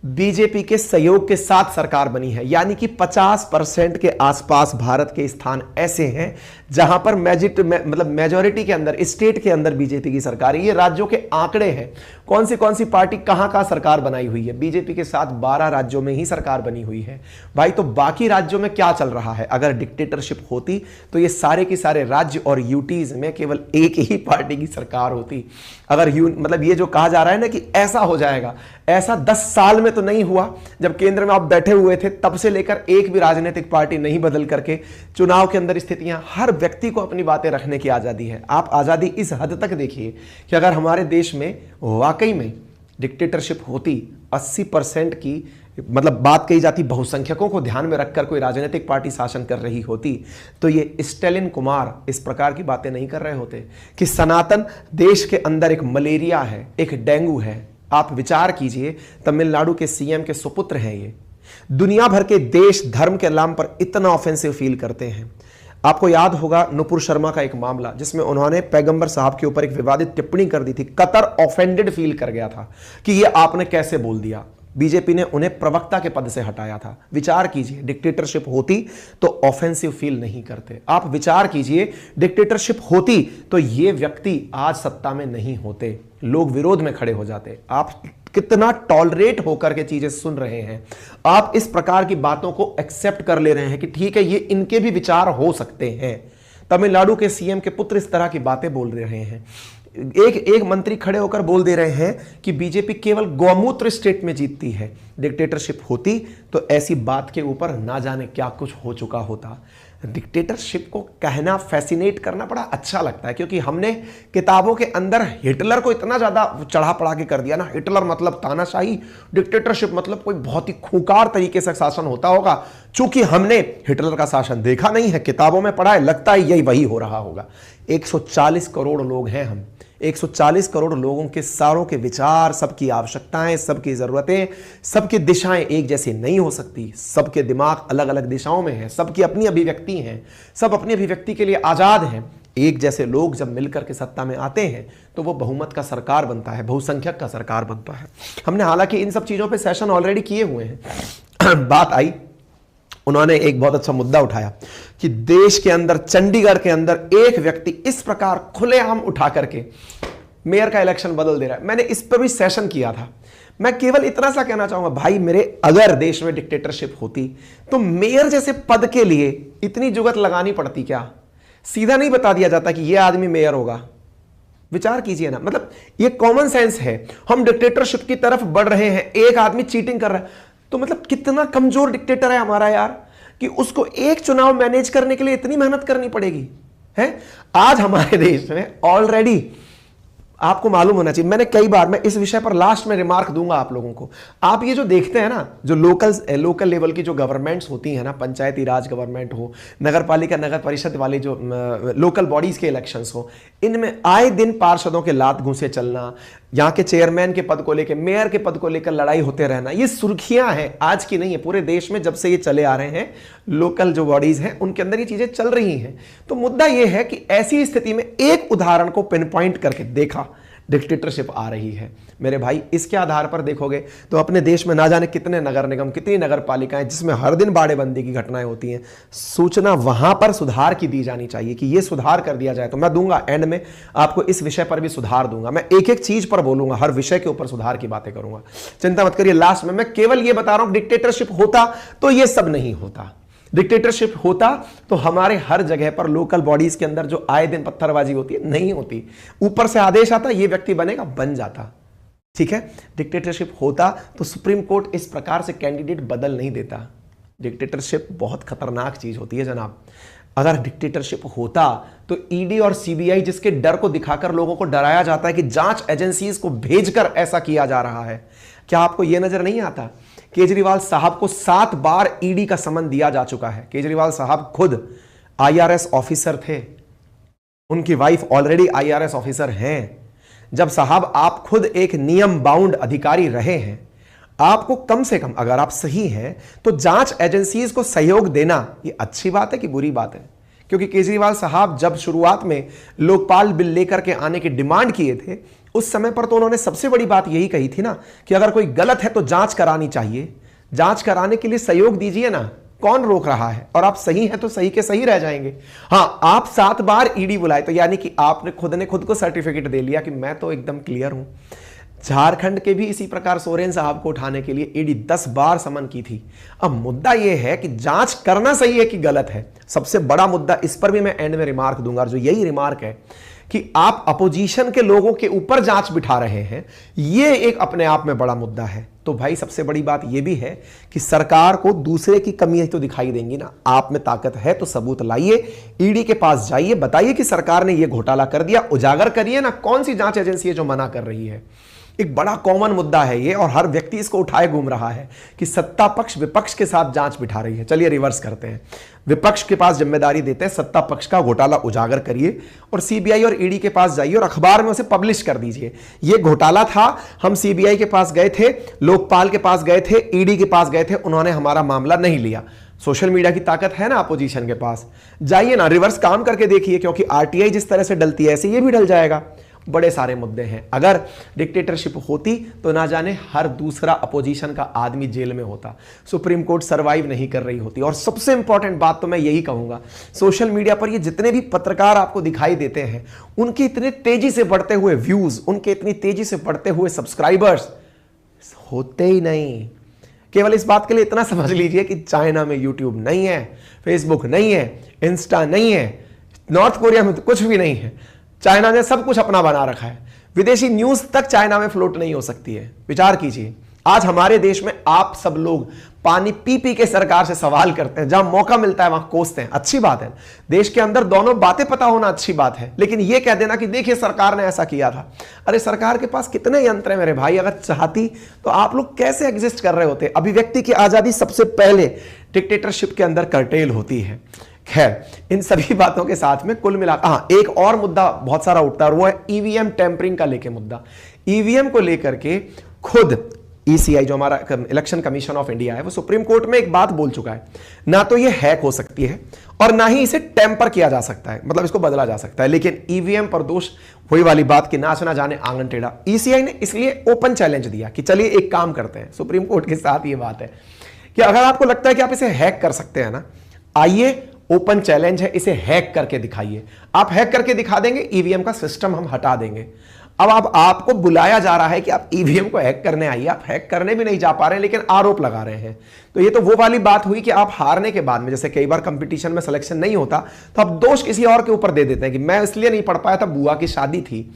बीजेपी के सहयोग के साथ सरकार बनी है, यानी कि 50% के आसपास भारत के स्थान ऐसे हैं जहां पर मेजॉरिटी के अंदर, स्टेट के अंदर बीजेपी की सरकार है। ये राज्यों के आंकड़े हैं, कौन सी पार्टी कहां सरकार बनाई हुई है। बीजेपी के साथ 12 राज्यों में ही सरकार बनी हुई है भाई। तो बाकी राज्यों में क्या चल रहा है? अगर डिक्टेटरशिप होती तो ये सारे के सारे राज्य और यूटीज में केवल एक ही पार्टी की सरकार होती। अगर ये जो कहा जा रहा है ना कि ऐसा हो जाएगा, ऐसा 10 साल में तो नहीं हुआ। जब केंद्र में आप बैठे हुए थे तब से लेकर एक भी राजनीतिक पार्टी नहीं बदल करके चुनाव के अंदर स्थितियां, हर व्यक्ति को अपनी बातें रखने की आजादी है। आप आजादी इस हद तक देखिए कि अगर हमारे देश में वाकई में डिक्टेटरशिप होती, 80% की बात कही जाती, बहुसंख्यकों को ध्यान में रखकर कोई राजनीतिक पार्टी शासन कर रही होती, तो ये स्टेलिन कुमार इस प्रकार की बातें नहीं कर रहे होते कि सनातन देश के अंदर एक मलेरिया है, एक डेंगू है। आप विचार कीजिए, तमिलनाडु के सीएम के सुपुत्र हैं ये, दुनिया भर के देश धर्म के नाम पर इतना ऑफेंसिव फील करते हैं। आपको याद होगा नुपुर शर्मा का एक मामला जिसमें उन्होंने पैगंबर साहब के ऊपर एक विवादित टिप्पणी कर दी थी। कतर ऑफेंडेड फील कर गया था कि ये आपने कैसे बोल दिया। बीजेपी ने उन्हें प्रवक्ता के पद से हटाया था। विचार कीजिए, डिक्टेटरशिप होती तो ऑफेंसिव फील नहीं करते। आप विचार कीजिए, डिक्टेटरशिप होती तो ये व्यक्ति आज सत्ता में नहीं होते, लोग विरोध में खड़े हो जाते। आप कितना टॉलरेट होकर के चीजें सुन रहे हैं, आप इस प्रकार की बातों को एक्सेप्ट कर ले रहे हैं कि ठीक है, ये इनके भी विचार हो सकते हैं। तमिलनाडु के सीएम के पुत्र इस तरह की बातें बोल रहे हैं। एक मंत्री खड़े होकर बोल दे रहे हैं कि बीजेपी केवल गौमूत्र स्टेट में जीतती है। डिक्टेटरशिप होती तो ऐसी बात के ऊपर ना जाने क्या कुछ हो चुका होता। डिक्टेटरशिप को कहना, फैसिनेट करना बड़ा अच्छा लगता है, क्योंकि हमने किताबों के अंदर हिटलर को इतना ज्यादा चढ़ा पढ़ा के कर दिया ना। हिटलर मतलब तानाशाही, डिक्टेटरशिप मतलब कोई बहुत ही खूंखार तरीके से शासन होता होगा। चूंकि हमने हिटलर का शासन देखा नहीं है, किताबों में पढ़ा है, लगता है यही वही हो रहा होगा। 140 करोड़ लोग हैं हम, 140 करोड़ लोगों के सारों के विचार, सबकी आवश्यकताएं, सबकी जरूरतें, सबकी दिशाएं एक जैसी नहीं हो सकती। सबके दिमाग अलग अलग दिशाओं में हैं, सबकी अपनी अभिव्यक्ति हैं, सब अपनी अभिव्यक्ति के लिए आजाद हैं। एक जैसे लोग जब मिलकर के सत्ता में आते हैं तो वो बहुमत का सरकार बनता है, बहुसंख्यक का सरकार बनता है। हमने हालांकि इन सब चीजों पर सेशन ऑलरेडी किए हुए हैं। बात आई, उन्होंने एक बहुत अच्छा मुद्दा उठाया कि देश के अंदर, चंडीगढ़ के अंदर एक व्यक्ति इस प्रकार खुलेआम उठा करके मेयर का इलेक्शन बदल दे रहा है। मैंने इस पर भी सेशन किया था। मैं केवल इतना सा कहना चाहूंगा, भाई मेरे, अगर देश में डिक्टेटरशिप होती तो मेयर जैसे पद के लिए इतनी जुगत लगानी पड़ती क्या? सीधा नहीं बता दिया जाता कि यह आदमी मेयर होगा। विचार कीजिए ना, मतलब ये कॉमन सेंस है। हम डिक्टेटरशिप की तरफ बढ़ रहे हैं, एक आदमी चीटिंग कर रहा है, तो मतलब कितना कमजोर डिक्टेटर है हमारा यार, कि उसको एक चुनाव मैनेज करने के लिए इतनी मेहनत करनी पड़ेगी है। आज हमारे देश में ऑलरेडी, आपको मालूम होना चाहिए, मैंने कई बार, मैं इस विषय पर लास्ट में रिमार्क दूंगा आप लोगों को। आप ये जो देखते हैं ना, जो लोकल लेवल की जो गवर्नमेंट्स होती है ना, पंचायती राज गवर्नमेंट हो, नगर पालिका, नगर परिषद वाली जो लोकल बॉडीज के इलेक्शंस हो, इनमें आए दिन पार्षदों के लात घूंसे चलना, यहाँ के चेयरमैन के पद को लेकर, मेयर के पद को लेकर लड़ाई होते रहना, ये सुर्खियां हैं, आज की नहीं है, पूरे देश में जब से ये चले आ रहे हैं, लोकल जो बॉडीज हैं उनके अंदर ये चीजें चल रही हैं। तो मुद्दा ये है कि ऐसी स्थिति में एक उदाहरण को पिन पॉइंट करके देखा, डिक्टेटरशिप आ रही है। मेरे भाई, इसके आधार पर देखोगे तो अपने देश में ना जाने कितने नगर निगम, कितनी नगर पालिकाएं जिसमें हर दिन बाड़ेबंदी की घटनाएं होती हैं। सूचना वहां पर सुधार की दी जानी चाहिए कि ये सुधार कर दिया जाए। तो मैं दूंगा एंड में आपको इस विषय पर भी सुधार दूंगा, मैं एक एक चीज पर बोलूंगा, हर विषय के ऊपर सुधार की बातें करूंगा, चिंता मत करिए। लास्ट में मैं केवल ये बता रहा हूं, डिक्टेटरशिप होता तो ये सब नहीं होता। डिक्टेटरशिप होता तो हमारे हर जगह पर लोकल बॉडीज के अंदर जो आए दिन पत्थरबाजी होती है नहीं होती। ऊपर से आदेश आता, ये व्यक्ति बनेगा, बन जाता। ठीक है, डिक्टेटरशिप होता तो सुप्रीम कोर्ट इस प्रकार से कैंडिडेट बदल नहीं देता। डिक्टेटरशिप बहुत खतरनाक चीज होती है जनाब। अगर डिक्टेटरशिप होता तो ईडी और सीबीआई, जिसके डर को दिखाकर लोगों को डराया जाता है कि जांच एजेंसीज को भेजकर ऐसा किया जा रहा है, क्या आपको यह नजर नहीं आता? केजरीवाल साहब को 7 बार ईडी का समन दिया जा चुका है। केजरीवाल साहब खुद आईआरएस ऑफिसर थे, उनकी वाइफ ऑलरेडी आईआरएस ऑफिसर हैं। जब साहब आप खुद एक नियम बाउंड अधिकारी रहे हैं, आपको कम से कम, अगर आप सही हैं तो जांच एजेंसीज को सहयोग देना ये अच्छी बात है कि बुरी बात है? क्योंकि केजरीवाल साहब जब शुरुआत में लोकपाल बिल लेकर के आने की डिमांड किए थे, उस समय पर तो उन्होंने सबसे बड़ी बात यही कही थी ना कि अगर कोई गलत है तो जांच करानी चाहिए, जांच कराने के लिए सहयोग दीजिए ना, कौन रोक रहा है? और आप सही हैं तो सही के सही रह जाएंगे। हां, आप 7 बार ईडी बुलाए तो यानी कि आपने खुद को सर्टिफिकेट दे लिया कि मैं तो एकदम क्लियर हूं। झारखंड के भी इसी प्रकार सोरेन साहब को उठाने के लिए ईडी 10 बार समन की थी। अब मुद्दा यह है कि जांच करना सही है कि गलत है, सबसे बड़ा मुद्दा। इस पर भी मैं एंड में रिमार्क दूंगा, और जो यही रिमार्क है कि आप अपोजिशन के लोगों के ऊपर जांच बिठा रहे हैं, यह एक अपने आप में बड़ा मुद्दा है। तो भाई सबसे बड़ी बात यह भी है कि सरकार को दूसरे की कमी तो दिखाई देंगी ना। आप में ताकत है तो सबूत लाइए, ईडी के पास जाइए, बताइए कि सरकार ने यह घोटाला कर दिया, उजागर करिए ना। कौन सी जांच एजेंसी है जो मना कर रही है? एक बड़ा कॉमन मुद्दा है ये, और हर व्यक्ति इसको उठाए घूम रहा है कि सत्ता पक्ष विपक्ष के साथ जांच बिठा रही है। चलिए रिवर्स करते हैं, विपक्ष के पास जिम्मेदारी देते हैं, सत्ता पक्ष का घोटाला उजागर करिए और सीबीआई और ईडी के पास जाइए और अखबार में उसे पब्लिश कर दीजिए। ये घोटाला था, हम सीबीआई के पास गए थे, लोकपाल के पास गए थे, ईडी के पास गए थे, उन्होंने हमारा मामला नहीं लिया। सोशल मीडिया की ताकत है ना अपोजिशन के पास, जाइए ना, रिवर्स काम करके देखिए, क्योंकि आरटीआई जिस तरह से डलती है ऐसे ये भी डल जाएगा। बड़े सारे मुद्दे हैं। अगर डिक्टेटरशिप होती तो ना जाने हर दूसरा अपोजिशन का आदमी जेल में होता, सुप्रीम कोर्ट सर्वाइव नहीं कर रही होती। और सबसे इंपॉर्टेंट बात तो मैं यही कहूंगा, सोशल मीडिया पर ये जितने भी पत्रकार आपको दिखाई देते हैं, उनके इतने तेजी से बढ़ते हुए व्यूज, उनके इतनी तेजी से बढ़ते हुए सब्सक्राइबर्स होते ही नहीं। केवल इस बात के लिए इतना समझ लीजिए कि चाइना में यूट्यूब नहीं है, फेसबुक नहीं है, इंस्टा नहीं है, नॉर्थ कोरिया में तो कुछ भी नहीं है। चाइना ने सब कुछ अपना बना रखा है। विदेशी न्यूज तक चाइना में फ्लोट नहीं हो सकती है। विचार कीजिए, आज हमारे देश में आप सब लोग पानी पी पी के सरकार से सवाल करते हैं, जहां मौका मिलता है वहां कोसते हैं। अच्छी बात है, देश के अंदर दोनों बातें पता होना अच्छी बात है, लेकिन यह कह देना कि देखिए सरकार ने ऐसा किया था। अरे सरकार के पास कितने यंत्र हैं मेरे भाई, अगर चाहती तो आप लोग कैसे एग्जिस्ट कर रहे होते। अभिव्यक्ति की आजादी सबसे पहले डिक्टेटरशिप के अंदर कर्टेल होती है। खैर, इन सभी बातों के साथ में कुल मिलाकर हाँ, एक और मुद्दा बहुत सारा उठता है, वो है ईवीएम टेम्परिंग का लेके मुद्दा। ईवीएम को लेकर के खुद ईसीआई जो हमारा इलेक्शन कमीशन ऑफ इंडिया है, वो सुप्रीम कोर्ट में एक बात बोल चुका है, ना तो ये हैक हो सकती है और ना ही इसे टेम्पर किया जा सकता है, मतलब इसको बदला जा सकता है। लेकिन ईवीएम पर दोष वही वाली बात कि नाच ना जाने आंगन टेढ़ा। ईसीआई ने इसलिए ओपन चैलेंज दिया कि चलिए एक काम करते हैं, सुप्रीम कोर्ट के साथ ये बात है कि अगर आपको लगता है कि आप इसे हैक कर सकते हैं ना, आइए ओपन चैलेंज है, इसे हैक करके दिखाइए। आप हैक करके दिखा देंगे, ईवीएम का सिस्टम हम हटा देंगे। अब आपको बुलाया जा रहा है कि आप ईवीएम को हैक करने आइए, आप हैक करने भी नहीं जा पा रहे हैं, लेकिन आरोप लगा रहे हैं। तो ये तो वो वाली बात हुई कि आप हारने के बाद में, जैसे कई बार कंपटीशन में सिलेक्शन नहीं होता तो आप दोष किसी और के ऊपर दे देते हैं कि मैं इसलिए नहीं पढ़ पाया था, बुआ की शादी थी,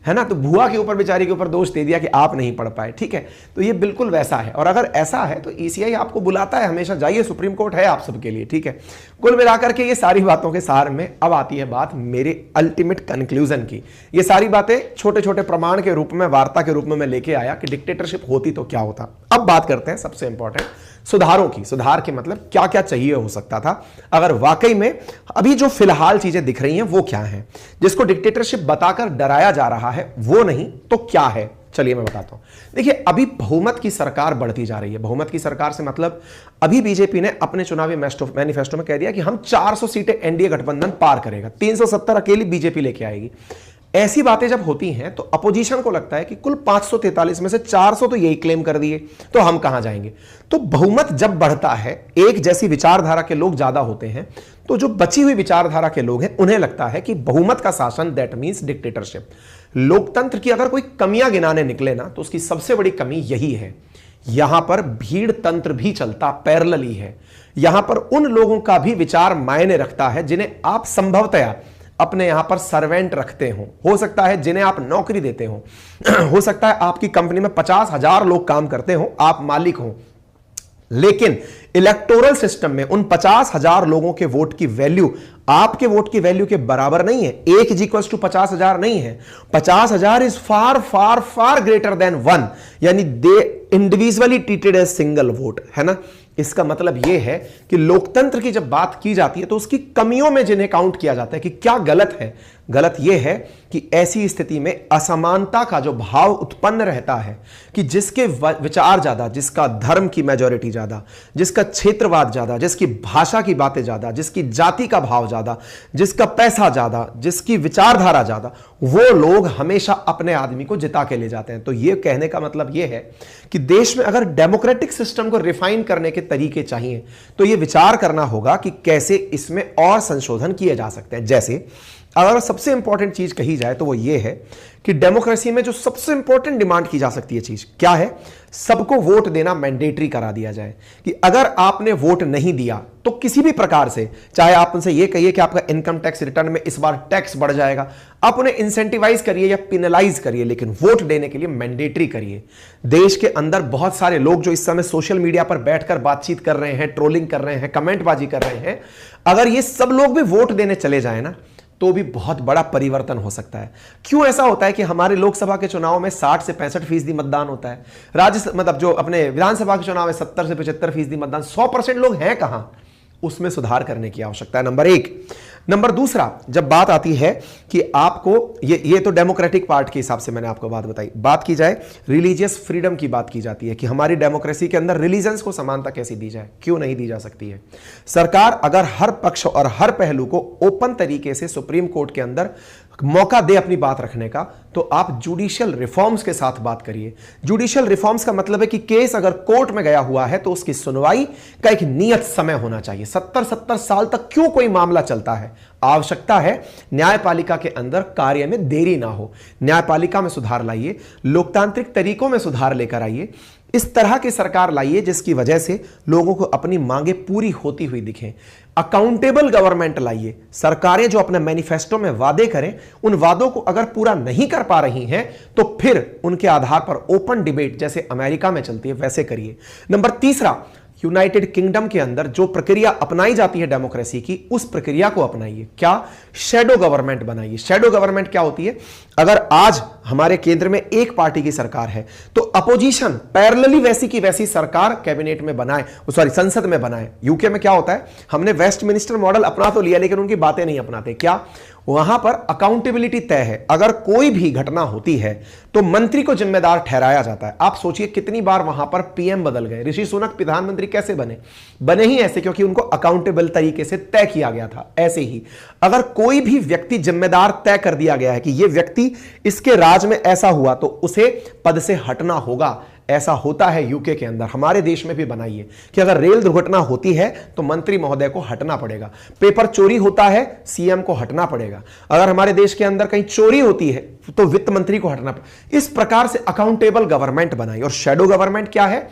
है ना, तो बुआ के ऊपर, बेचारी के ऊपर दोष दे दिया कि आप नहीं पढ़ पाए। ठीक है, तो ये बिल्कुल वैसा है। और अगर ऐसा है तो ईसीआई आपको बुलाता है हमेशा, जाइए, सुप्रीम कोर्ट है आप सबके लिए। ठीक है, कुल मिलाकर के ये सारी बातों के सार में अब आती है बात मेरे अल्टीमेट कंक्लूजन की। ये सारी बातें छोटे छोटे प्रमाण के रूप में, वार्ता के रूप में मैं लेके आया कि डिक्टेटरशिप होती तो क्या होता। अब बात करते हैं सबसे इंपॉर्टेंट सुधारों की। सुधार के मतलब क्या क्या चाहिए हो सकता था अगर वाकई में अभी जो फिलहाल चीजें दिख रही हैं वो क्या हैं, जिसको डिक्टेटरशिप बताकर डराया जा रहा है वो नहीं तो क्या है। चलिए मैं बताता हूं। देखिए, अभी बहुमत की सरकार बढ़ती जा रही है। बहुमत की सरकार से मतलब अभी बीजेपी ने अपने चुनावी मैनिफेस्टो में कह दिया कि हम 400 सीटें एनडीए गठबंधन पार करेगा, 370 अकेली बीजेपी लेके आएगी। ऐसी बातें जब होती हैं तो अपोजिशन को लगता है कि कुल 543 में से 400 तो यही क्लेम कर दिए, तो हम कहां जाएंगे। तो बहुमत जब बढ़ता है, एक जैसी विचारधारा के लोग ज्यादा होते हैं, तो जो बची हुई विचारधारा के लोग हैं उन्हें लगता है कि बहुमत का शासन दैट मींस डिक्टेटरशिप। लोकतंत्र की अगर कोई कमियां गिनाने निकले ना तो उसकी सबसे बड़ी कमी यही है, यहां पर भीड़ तंत्र भी चलता पैरेलली है। यहां पर उन लोगों का भी विचार मायने रखता है जिन्हें आप संभवतया अपने यहां पर सर्वेंट रखते हो सकता है जिन्हें आप नौकरी देते हो सकता है आपकी कंपनी में 50,000 लोग काम करते हो, आप मालिक हो, लेकिन इलेक्टोरल सिस्टम में उन 50,000 लोगों के वोट की वैल्यू आपके वोट की वैल्यू के बराबर नहीं है। 1 इज इक्वल्स टू 50,000 नहीं है, 50,000 is far far far greater than 1, यानी they individually treated as single vote, है ना। इसका मतलब यह है कि लोकतंत्र की जब बात की जाती है तो उसकी कमियों में जिन्हें काउंट किया जाता है कि क्या गलत है, गलत यह है कि ऐसी स्थिति में असमानता का जो भाव उत्पन्न रहता है कि जिसके विचार ज्यादा, जिसका धर्म की मेजॉरिटी ज्यादा, जिसका क्षेत्रवाद ज्यादा, जिसकी भाषा की बातें ज्यादा, जिसकी जाति का भाव ज्यादा, जिसका पैसा ज्यादा, जिसकी विचारधारा ज्यादा, वो लोग हमेशा अपने आदमी को जिता के ले जाते हैं। तो यह कहने का मतलब यह है कि देश में अगर डेमोक्रेटिक सिस्टम को रिफाइन करने के तरीके चाहिए तो यह विचार करना होगा कि कैसे इसमें और संशोधन किए जा सकते हैं। जैसे अगर सबसे इंपॉर्टेंट चीज कही जाए तो वो ये है कि डेमोक्रेसी में जो सबसे इंपॉर्टेंट डिमांड की जा सकती है चीज क्या है, सबको वोट देना मैंडेटरी करा दिया जाए कि अगर आपने वोट नहीं दिया तो किसी भी प्रकार से, चाहे आप उनसे ये कहिए कि आपका इनकम टैक्स रिटर्न में इस बार टैक्स बढ़ जाएगा, आप उन्हें इंसेंटिवाइज करिए या पिनलाइज करिए, लेकिन वोट देने के लिए मैंडेटरी करिए। देश के अंदर बहुत सारे लोग जो इस समय सोशल मीडिया पर बैठकर बातचीत कर रहे हैं, ट्रोलिंग कर रहे हैं, कमेंटबाजी कर रहे हैं, अगर ये सब लोग भी वोट देने चले जाए ना तो भी बहुत बड़ा परिवर्तन हो सकता है। क्यों ऐसा होता है कि हमारे लोकसभा के चुनाव में 60 से 65% मतदान होता है, मतलब जो अपने विधानसभा के चुनाव में 70 से 75% मतदान, 100% लोग हैं कहां, उसमें सुधार करने की आवश्यकता है। नंबर 1, नंबर दूसरा, जब बात आती है कि आपको ये तो डेमोक्रेटिक पार्ट के हिसाब से मैंने आपको बात बताई, बात की जाए रिलीजियस फ्रीडम की बात की जाती है कि हमारी डेमोक्रेसी के अंदर रिलीजन्स को समानता कैसी दी जाए, क्यों नहीं दी जा सकती है। सरकार अगर हर पक्ष और हर पहलू को ओपन तरीके से सुप्रीम कोर्ट के अंदर मौका दे अपनी बात रखने का, तो आप जुडिशियल रिफॉर्म्स के साथ बात करिए। जुडिशियल रिफॉर्म्स का मतलब है कि केस अगर कोर्ट में गया हुआ है तो उसकी सुनवाई का एक नियत समय होना चाहिए। 70-70 साल तक क्यों कोई मामला चलता है? आवश्यकता है न्यायपालिका के अंदर कार्य में देरी ना हो। न्यायपालिका में सुधार लाइए, लोकतांत्रिक तरीकों में सुधार लेकर आइए, इस तरह की सरकार लाइए जिसकी वजह से लोगों को अपनी मांगे पूरी होती हुई दिखें। अकाउंटेबल गवर्नमेंट लाइए। सरकारें जो अपने मैनिफेस्टो में वादे करें, उन वादों को अगर पूरा नहीं कर पा रही हैं तो फिर उनके आधार पर ओपन डिबेट जैसे अमेरिका में चलती है वैसे करिए। नंबर तीसरा, यूनाइटेड किंगडम के अंदर जो प्रक्रिया अपनाई जाती है डेमोक्रेसी की, उस प्रक्रिया को अपनाइए। क्या? शैडो गवर्नमेंट बनाइए। शैडो गवर्नमेंट क्या होती है? अगर आज हमारे केंद्र में एक पार्टी की सरकार है तो अपोजिशन पैरेलली वैसी की वैसी सरकार कैबिनेट में बनाए, संसद में बनाए। यूके में क्या होता है, हमने वेस्टमिनिस्टर मॉडल अपना तो लिया लेकिन उनकी बातें नहीं अपनाते। क्या? वहां पर अकाउंटेबिलिटी तय है। अगर कोई भी घटना होती है तो मंत्री को जिम्मेदार ठहराया जाता है। आप सोचिए कितनी बार वहां पर पीएम बदल गए। ऋषि सुनक प्रधानमंत्री कैसे बने ही ऐसे, क्योंकि उनको अकाउंटेबल तरीके से तय किया गया था। ऐसे ही अगर कोई भी व्यक्ति जिम्मेदार तय कर दिया गया है कि यह व्यक्ति इसके राज में ऐसा हुआ तो उसे पद से हटना होगा। ऐसा होता है यूके के अंदर, हमारे देश में भी बनाइए कि अगर रेल दुर्घटना होती है तो मंत्री महोदय को हटना पड़ेगा। पेपर चोरी होता है, सीएम को हटना पड़ेगा। अगर हमारे देश के अंदर कहीं चोरी होती है तो वित्त मंत्री को हटना पड़ेगा। इस प्रकार से अकाउंटेबल गवर्नमेंट बनाइए। और शैडो गवर्नमेंट क्या है?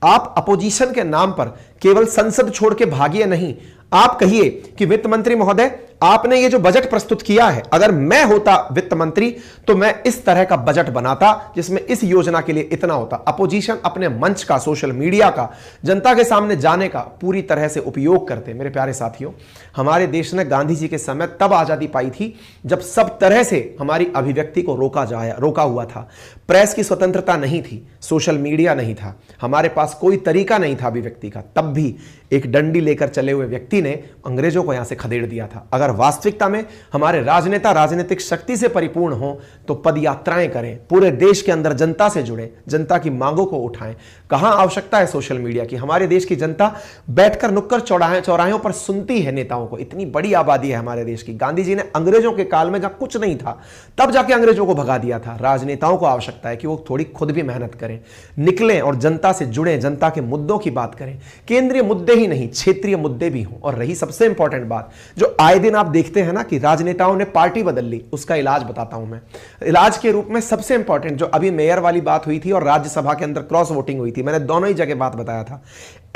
आप अपोजिशन के नाम पर केवल संसद छोड़ के भागिए नहीं। आप कहिए कि वित्त मंत्री महोदय, आपने ये जो बजट प्रस्तुत किया है, अगर मैं होता वित्त मंत्री तो मैं इस तरह का बजट बनाता जिसमें इस योजना के लिए इतना होता। अपोजिशन अपने मंच का, सोशल मीडिया का, जनता के सामने जाने का पूरी तरह से उपयोग करते। मेरे प्यारे साथियों, हमारे देश ने गांधी जी के समय तब आजादी पाई थी जब सब तरह से हमारी अभिव्यक्ति को रोका हुआ था। प्रेस की स्वतंत्रता नहीं थी, सोशल मीडिया नहीं था, हमारे पास कोई तरीका नहीं था अभिव्यक्ति का। तब भी एक डंडी लेकर चले हुए व्यक्ति ने अंग्रेजों को यहां से खदेड़ दिया था। अगर वास्तविकता में हमारे राजनेता राजनीतिक शक्ति से परिपूर्ण हो तो पद यात्राएं करें, पूरे देश के अंदर जनता से जुड़े, जनता की मांगों को उठाएं। कहां आवश्यकता है सोशल मीडिया की? हमारे देश की जनता बैठकर नुक्कड़ चौराहों पर सुनती है नेताओं को। इतनी बड़ी आबादी है हमारे देश की। गांधी जी ने अंग्रेजों के काल में जब कुछ नहीं था तब जाके अंग्रेजों को भगा दिया था। राजनेताओं को आवश्यकता है कि वो थोड़ी खुद भी मेहनत करें, निकलें और जनता से जुड़े, जनता के मुद्दों की बात करें। केंद्रीय मुद्दे ही नहीं, क्षेत्रीय मुद्दे भी हों। और रही सबसे इंपॉर्टेंट बात, जो आए दिन आप देखते हैं ना कि राजनेताओं ने पार्टी बदल ली, उसका इलाज बताता हूं मैं। इलाज के रूप में सबसे इंपॉर्टेंट, जो अभी मेयर वाली बात हुई थी और राज्यसभा के अंदर क्रॉस वोटिंग हुई थी, मैंने दोनों ही जगह बात बताया था।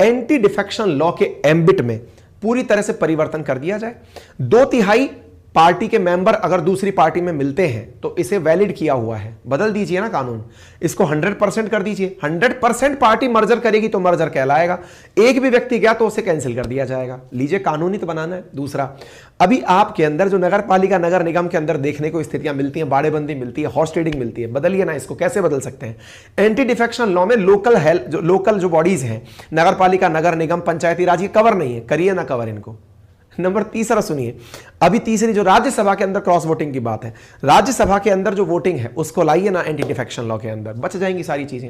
एंटी डिफेक्शन लॉ के एम्बिट में पूरी तरह से परिवर्तन कर दिया जाए। 2/3 पार्टी के मेंबर अगर दूसरी पार्टी में मिलते हैं तो इसे वैलिड किया हुआ है, बदल दीजिए ना कानून, इसको 100% कर दीजिए। 100% पार्टी मर्जर करेगी तो मर्जर कहलाएगा। एक भी व्यक्ति गया तो उसे कैंसिल कर दिया जाएगा। लीजिए, कानूनी तो बनाना है। दूसरा, अभी आपके अंदर जो नगर पालिका, नगर निगम के अंदर देखने को स्थितियां मिलती हैं, बाड़ेबंदी मिलती है, हॉर्स ट्रेडिंग मिलती है, बदलिए ना इसको। कैसे बदल सकते हैं? एंटी डिफेक्शन लॉ में लोकल जो बॉडीज हैं, नगर पालिका, नगर निगम, पंचायती राज, ये कवर नहीं है, करिए ना कवर इनको। नंबर तीसरा सुनिए, अभी तीसरी जो राज्यसभा के अंदर क्रॉस वोटिंग की बात है, राज्यसभा के अंदर जो वोटिंग है उसको लाइए ना एंटी डिफेक्शन लॉ के अंदर, बच जाएंगी सारी चीजें।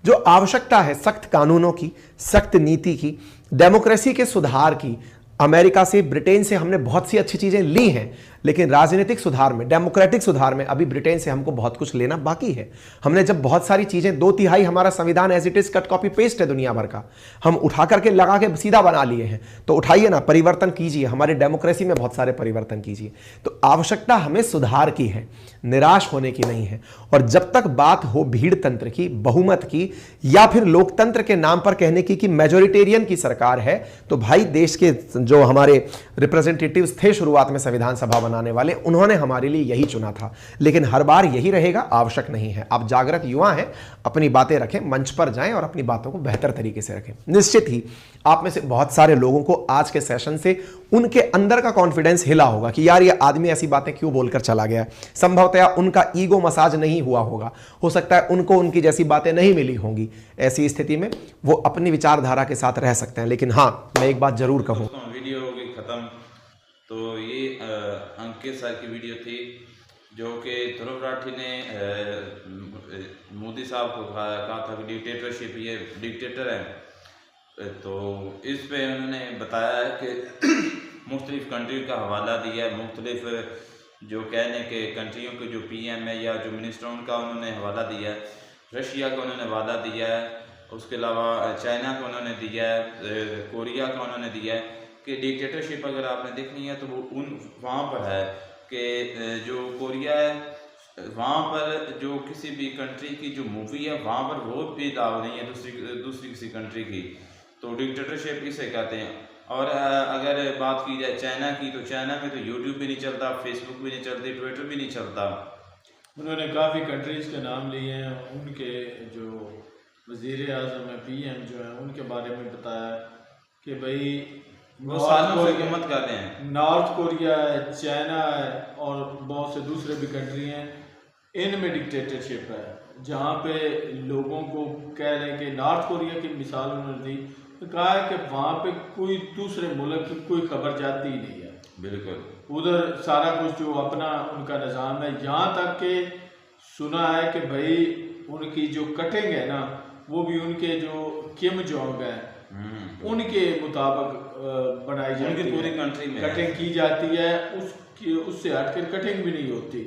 जो आवश्यकता है सख्त कानूनों की, सख्त नीति की, डेमोक्रेसी के सुधार की। अमेरिका से, ब्रिटेन से हमने बहुत सी अच्छी चीजें ली हैं, लेकिन राजनीतिक सुधार में, डेमोक्रेटिक सुधार में अभी ब्रिटेन से हमको बहुत कुछ लेना बाकी है। हमने जब बहुत सारी चीजें, 2/3 हमारा संविधान as it is cut copy paste है दुनिया भर का, हम उठा करके लगा के सीधा बना लिए हैं। तो उठाइए ना, परिवर्तन कीजिए, हमारी डेमोक्रेसी में बहुत सारे परिवर्तन कीजिए। तो आवश्यकता हमें सुधार की है, निराश होने की नहीं है। और जब तक बात हो भीड़ तंत्र की, बहुमत की, या फिर लोकतंत्र के नाम पर कहने की कि मेजोरिटेरियन की सरकार है, तो भाई देश के जो हमारे रिप्रेजेंटेटिव्स थे शुरुआत में संविधान सभा बनाने वाले, उन्होंने हमारे लिए यही चुना था। लेकिन हर बार यही रहेगा, आवश्यक नहीं है। आप जागृत युवा हैं, अपनी बातें रखें, मंच पर जाएं और अपनी बातों को बेहतर तरीके से रखें। निश्चित ही आप में से बहुत सारे लोगों को आज के सेशन से उनके अंदर का कॉन्फिडेंस हिला होगा कि यार ये आदमी ऐसी बातें क्यों बोलकर चला गया। संभवतया उनका ईगो मसाज नहीं हुआ होगा, हो सकता है उनको उनकी जैसी बातें नहीं मिली होंगी। ऐसी स्थिति में वो अपनी विचारधारा के साथ रह सकते हैं। लेकिन हाँ, मैं एक बात जरूर कहूं, वीडियो हो गई खत्म। तो ये अंकित सर की वीडियो थी जो कि ध्रुव राठी ने मोदी साहब को कहा था कि डिक्टेटरशिप, ये डिक्टेटर है। तो इस पे उन्होंने बताया है कि मुख्तलिफ कंट्री का हवाला दिया है, मुख्तलिफ जो कहने के कंट्रियों के जो PM है या जो मिनिस्टर उनका उन्होंने हवाला दिया है। रशिया का उन्होंने हवाला दिया है, उसके अलावा चाइना का उन्होंने दिया है, कोरिया का उन्होंने दिया है कि डिक्टेटरशिप अगर आपने देखनी है तो वो वहाँ पर है कि जो कोरिया है वहाँ पर जो किसी भी कंट्री की जो मूवी है वहाँ पर वोट भी अलाउ नहीं है दूसरी किसी कंट्री की, तो डिक्टेटरशिप इसे कहते हैं। और अगर बात की जाए चाइना की, तो चाइना में तो यूट्यूब भी नहीं चलता, फेसबुक भी नहीं चलती, ट्विटर भी नहीं चलता। उन्होंने काफ़ी कंट्रीज़ के नाम लिए हैं, उनके जो वज़ीर आज़म है, PM जो है, उनके बारे में बताया कि भाई वो सालों से हुकूमत कर रहे हैं। नॉर्थ कोरिया है, चाइना है और बहुत से दूसरे भी कंट्री हैं, इनमें डिक्टेटरशिप है, जहाँ पे लोगों को कह रहे हैं कि नॉर्थ कोरिया की मिसाल उन्होंने दी, तो कहा है कि वहाँ पे कोई दूसरे मुल्क की कोई खबर जाती ही नहीं है। बिल्कुल, उधर सारा कुछ जो अपना उनका निज़ाम है, यहाँ तक कि सुना है कि भाई उनकी जो कटिंग है ना, वो भी उनके जो किम जोंग है उनके मुताबिक बनाई जाती है, पूरी कंट्री में कटिंग की जाती है, उससे हटकर कटिंग भी नहीं होती।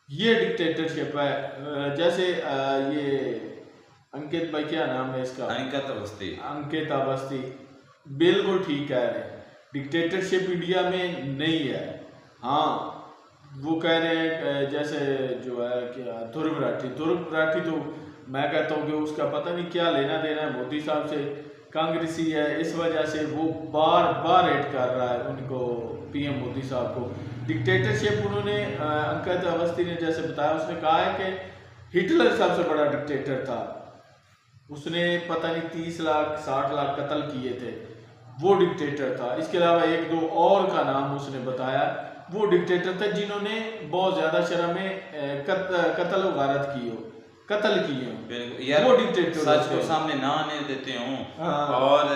ये डिक्टेटरशिप है। जैसे ये अंकित भाई, क्या नाम है इसका, अंकित अवस्थी बिल्कुल ठीक कह रहे हैं, डिक्टेटरशिप इंडिया में नहीं है। हाँ, वो कह रहे हैं जैसे जो है कि ध्रुव राठी तो मैं कहता हूँ कि उसका पता नहीं क्या लेना देना है मोदी साहब से, कांग्रेसी है, इस वजह से वो बार बार ऐड कर रहा है उनको, PM मोदी साहब को। डिक्टेटरशिप उन्होंने अंकित अवस्थी ने जैसे बताया, उसने कहा है कि हिटलर सबसे बड़ा डिक्टेटर था, उसने पता नहीं 30 लाख 60 लाख कत्ल किए थे, वो डिक्टेटर था। इसके अलावा एक दो और का नाम उसने बताया, वो डिक्टेटर थे जिन्होंने बहुत ज़्यादा शरह में कत्ल वगारत की हो, कत्ल किए हो, वो डिक्टेटर सच को सामने ना आने देते हों। और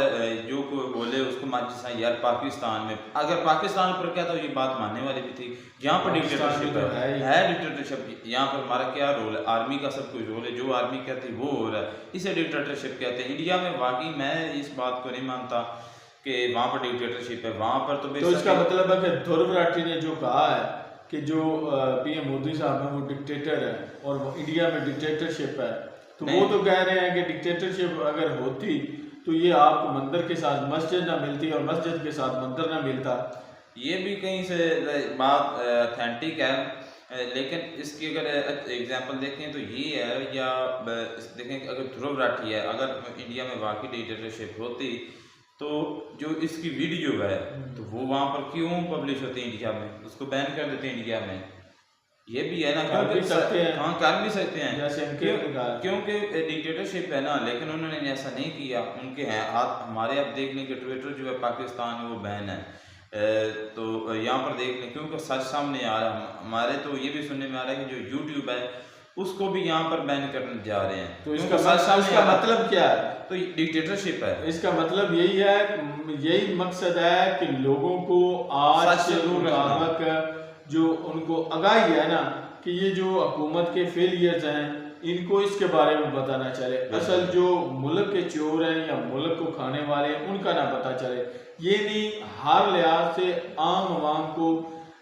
जो कोई बोले उसको जैसा यार पाकिस्तान में, अगर पाकिस्तान पर क्या था ये बात मानने वाली भी थी, यहाँ पर डिक्टेटरशिप है डिक्टेटरशिप। यहाँ पर हमारा क्या रोल है, आर्मी का सब कुछ रोल है, जो आर्मी कहती है वो हो रहा है, इसे डिक्टेटरशिप कहते हैं। इंडिया में वाकई मैं इस बात को नहीं मानता कि वहाँ पर डिक्टेटरशिप है, वहाँ पर तो इसका मतलब है कि ध्रुव राठी ने जो कहा है कि जो PM मोदी साहब है वो डिक्टेटर है और वो इंडिया में डिक्टेटरशिप है, तो वो तो कह रहे हैं कि डिक्टेटरशिप अगर होती तो ये आपको मंदिर के साथ मस्जिद ना मिलती और मस्जिद के साथ मंदिर ना मिलता। ये भी कहीं से बात ऑथेंटिक है, लेकिन इसकी अगर एग्जांपल देखें तो ये है, या देखें अगर ध्रुव राठी है, अगर इंडिया में वाकई डिक्टेटरशिप होती तो जो इसकी वीडियो है तो वो वहाँ पर क्यों पब्लिश होती है इंडिया में, उसको बैन कर देते हैं इंडिया में। ये भी है ना, कर भी सकते हैं, हाँ कर भी सकते हैं, जैसे क्योंकि डिक्टेटरशिप है ना, लेकिन उन्होंने ऐसा नहीं किया। उनके हैं हाथ, हमारे अब देख लें कि ट्विटर जो है पाकिस्तान में वो बैन है, तो यहाँ पर देख लें क्योंकि सच सामने आ रहा है। हमारे तो ये भी सुनने में आ रहा है कि जो यूट्यूब है उसको भी यहाँ पर बैन करने जा रहे हैं, तो इसका मतलब क्या है, तो डिक्टेटरशिप है। इसका मतलब यही है, यही मकसद है कि लोगों को आज से मुताबिक जो उनको आगाही है ना कि ये जो हुकूमत के फेलियर्स हैं इनको इसके बारे में पता ना चले, असल जो मुल्क के चोर हैं या मुल्क को खाने वाले हैं उनका ना पता चले। ये नहीं, हर लिहाज से आम आवाम को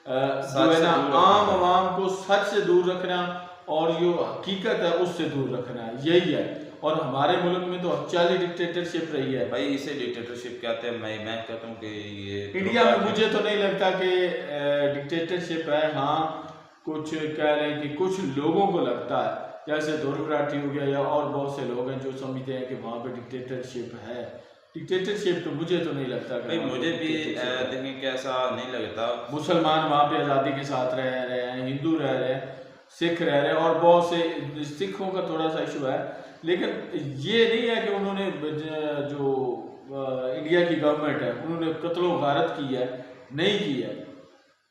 जो है ना, आम आवाम को सच से दूर रखना और जो हकीकत है उससे दूर रखना, यही है। और हमारे मुल्क में तो अचाली डिक्टेटरशिप रही है भाई, इसे डिक्टेटरशिप कहते हैं। मैं कहता हूँ कि ये इंडिया में मुझे तो नहीं लगता कि डिक्टेटरशिप है। हाँ, कुछ कह रहे हैं कि कुछ लोगों को लगता है, जैसे ध्रुव राठी हो गया या और बहुत से लोग हैं जो समझते हैं कि वहाँ पे डिक्टेटरशिप है। डिक्टेटरशिप तो मुझे तो नहीं लगता। भाई मुझे भी देखें कि ऐसा नहीं लगता। मुसलमान वहाँ पे आज़ादी के साथ रह रहे हैं, हिंदू रह रहे हैं, सिख रह रहे हैं, और बहुत से सिखों का थोड़ा सा इशू है, लेकिन ये नहीं है कि उन्होंने जो इंडिया की गवर्नमेंट है उन्होंने कत्लो गारत की है, नहीं की है।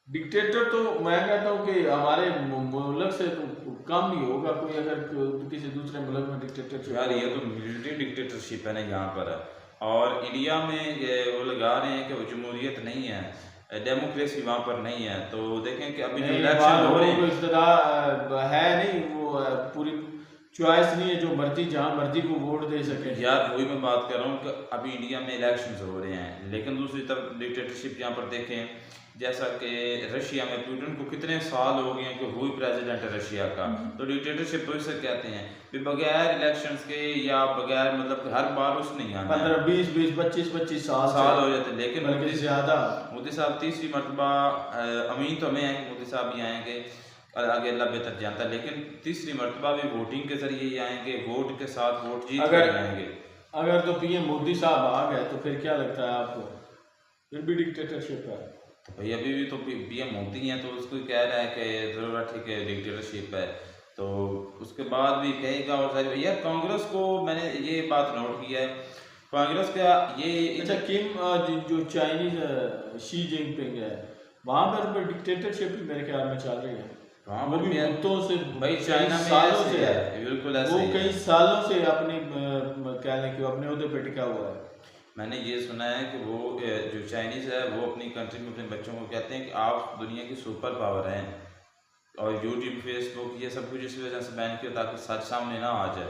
डिक्टेटर तो मैं कहता हूँ कि हमारे मुल्क से तो कम ही होगा कोई, अगर किसी दूसरे मुल्क में डिक्टेटरशिप। यार ये तो मिलिट्री डिक्टेटरशिप है ना यहाँ पर, और इंडिया में वो लगा रहे हैं कि वो जमहूरियत नहीं है। डेमोक्रेसी वहाँ पर नहीं है। तो देखें कि अभी जो नहीं, इलेक्शन वहाँ हो रहे लोगों को हैं, इख्तियार है नहीं, वो पूरी चॉइस नहीं है, जो मर्जी जहाँ मर्जी को वोट दे सके। यार वही मैं बात कर रहा हूँ कि अभी इंडिया में इलेक्शंस हो रहे हैं, लेकिन दूसरी तरफ डिक्टेटरशिप यहाँ पर देखें, जैसा कि रशिया में पुतिन को कितने साल हो गए हैं कि वही प्रेसिडेंट है रशिया का। तो डिक्टेटरशिप तो इसे कहते हैं कि बगैर इलेक्शंस के या बगैर मतलब हर बार उसने नहीं आना है। 15 20 20 25 साल हो जाते हैं, लेकिन बल्कि ज्यादा। मोदी साहब तीसरी मरतबा, अमीन तो हमें है कि मोदी साहब भी आएंगे, आगे अल्लाह बेहतर जानता है, लेकिन तीसरी मरतबा भी वोटिंग के जरिए ही आएंगे, वोट के साथ वोट जीत कर आएंगे। अगर तो पीएम मोदी साहब आ गए तो फिर क्या लगता है आपको, फिर भी डिक्टेटरशिप है? तो भाई अभी भी तो पीएम मोदी हैं, तो उसको कह रहा है कि ज़रूरत ठीक है डिक्टेटरशिप है, तो उसके बाद भी कहेगा। और सारी यार कांग्रेस को मैंने ये बात नोट किया है, कांग्रेस का ये अच्छा किम जो चाइनीज शी जिनपिंग है, वहाँ पर डिक्टेटरशिप मेरे ख्याल में चल रही है। वहाँ वो पर भी भी मुद्दों से भाई चाइना में सालों ऐसे से है, बिल्कुल ऐसे वो ही है। कई सालों से अपने कहने की अपने उहदे पे टिका हुआ है। मैंने ये सुना है कि वो जो चाइनीज़ है वो अपनी कंट्री में अपने बच्चों को कहते हैं कि आप दुनिया की सुपर पावर हैं, और यूट्यूब फेसबुक ये सब कुछ इसी वजह से बैन किया ताकि सच सामने ना आ जाए।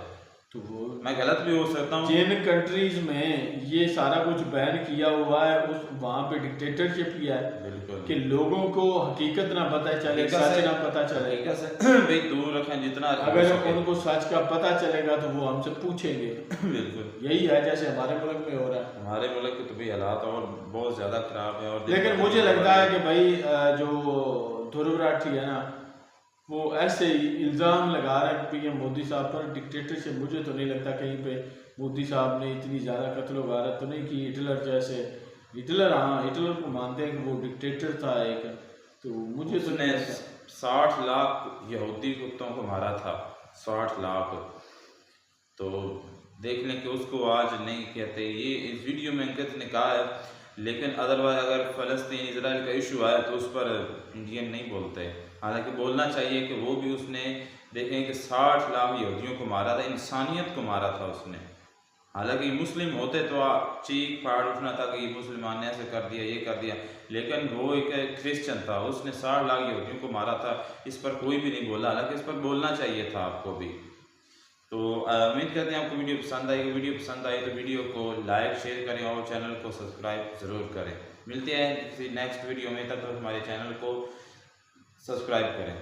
तो वो मैं गलत भी हो सकता हूँ। जिन कंट्रीज में ये सारा कुछ बैन किया हुआ है उस वहाँ पे डिक्टेटरशिप किया है बिल्कुल कि लोगों को हकीकत ना पता चले, सच ना पता चले। हकीकत से भाई दूर रखें जितना हो अगर सके। उनको सच का पता चलेगा तो वो हमसे पूछेंगे। बिल्कुल यही है जैसे हमारे मुल्क में हो रहा है। हमारे मुल्क के तो भाई हालात और बहुत ज़्यादा खराब है। और लेकिन मुझे लगता है कि भाई जो ध्रुव राठी है ना, वो ऐसे ही इल्ज़ाम लगा रहे हैं पीएम मोदी साहब पर डिक्टेटरशिप। मुझे तो नहीं लगता कहीं पे मोदी साहब ने इतनी ज़्यादा कत्ल वारत तो नहीं की हिटलर जैसे। हिटलर, हाँ हिटलर को मानते हैं कि वो डिक्टेटर था एक, तो मुझे तो उसने 60 लाख यहूदी कुत्तों को मारा था, 60 लाख। तो देख लें कि उसको आज नहीं कहते, ये इस वीडियो में अंकित ने कहा है, लेकिन अदरवाइज अगर फ़लस्तीन इजराइल का इशू आया तो उस पर इंडियन नहीं बोलते। हालांकि बोलना चाहिए कि वो भी उसने देखें कि 60 लाख यहूदियों को मारा था, इंसानियत को मारा था उसने। हालांकि मुस्लिम होते तो चीख फाड़ उठना था कि ये मुसलमान ने ऐसे कर दिया, ये कर दिया, लेकिन वो एक क्रिश्चियन था, उसने 60 लाख यहूदियों को मारा था, इस पर कोई भी नहीं बोला। हालांकि इस पर बोलना चाहिए था आपको भी। तो उम्मीद करते हैं आपको वीडियो पसंद आएगी। वीडियो पसंद आई तो वीडियो को लाइक शेयर करें और चैनल को सब्सक्राइब ज़रूर करें। मिलते हैं किसी नेक्स्ट वीडियो में, तब तक हमारे चैनल को सब्सक्राइब करें।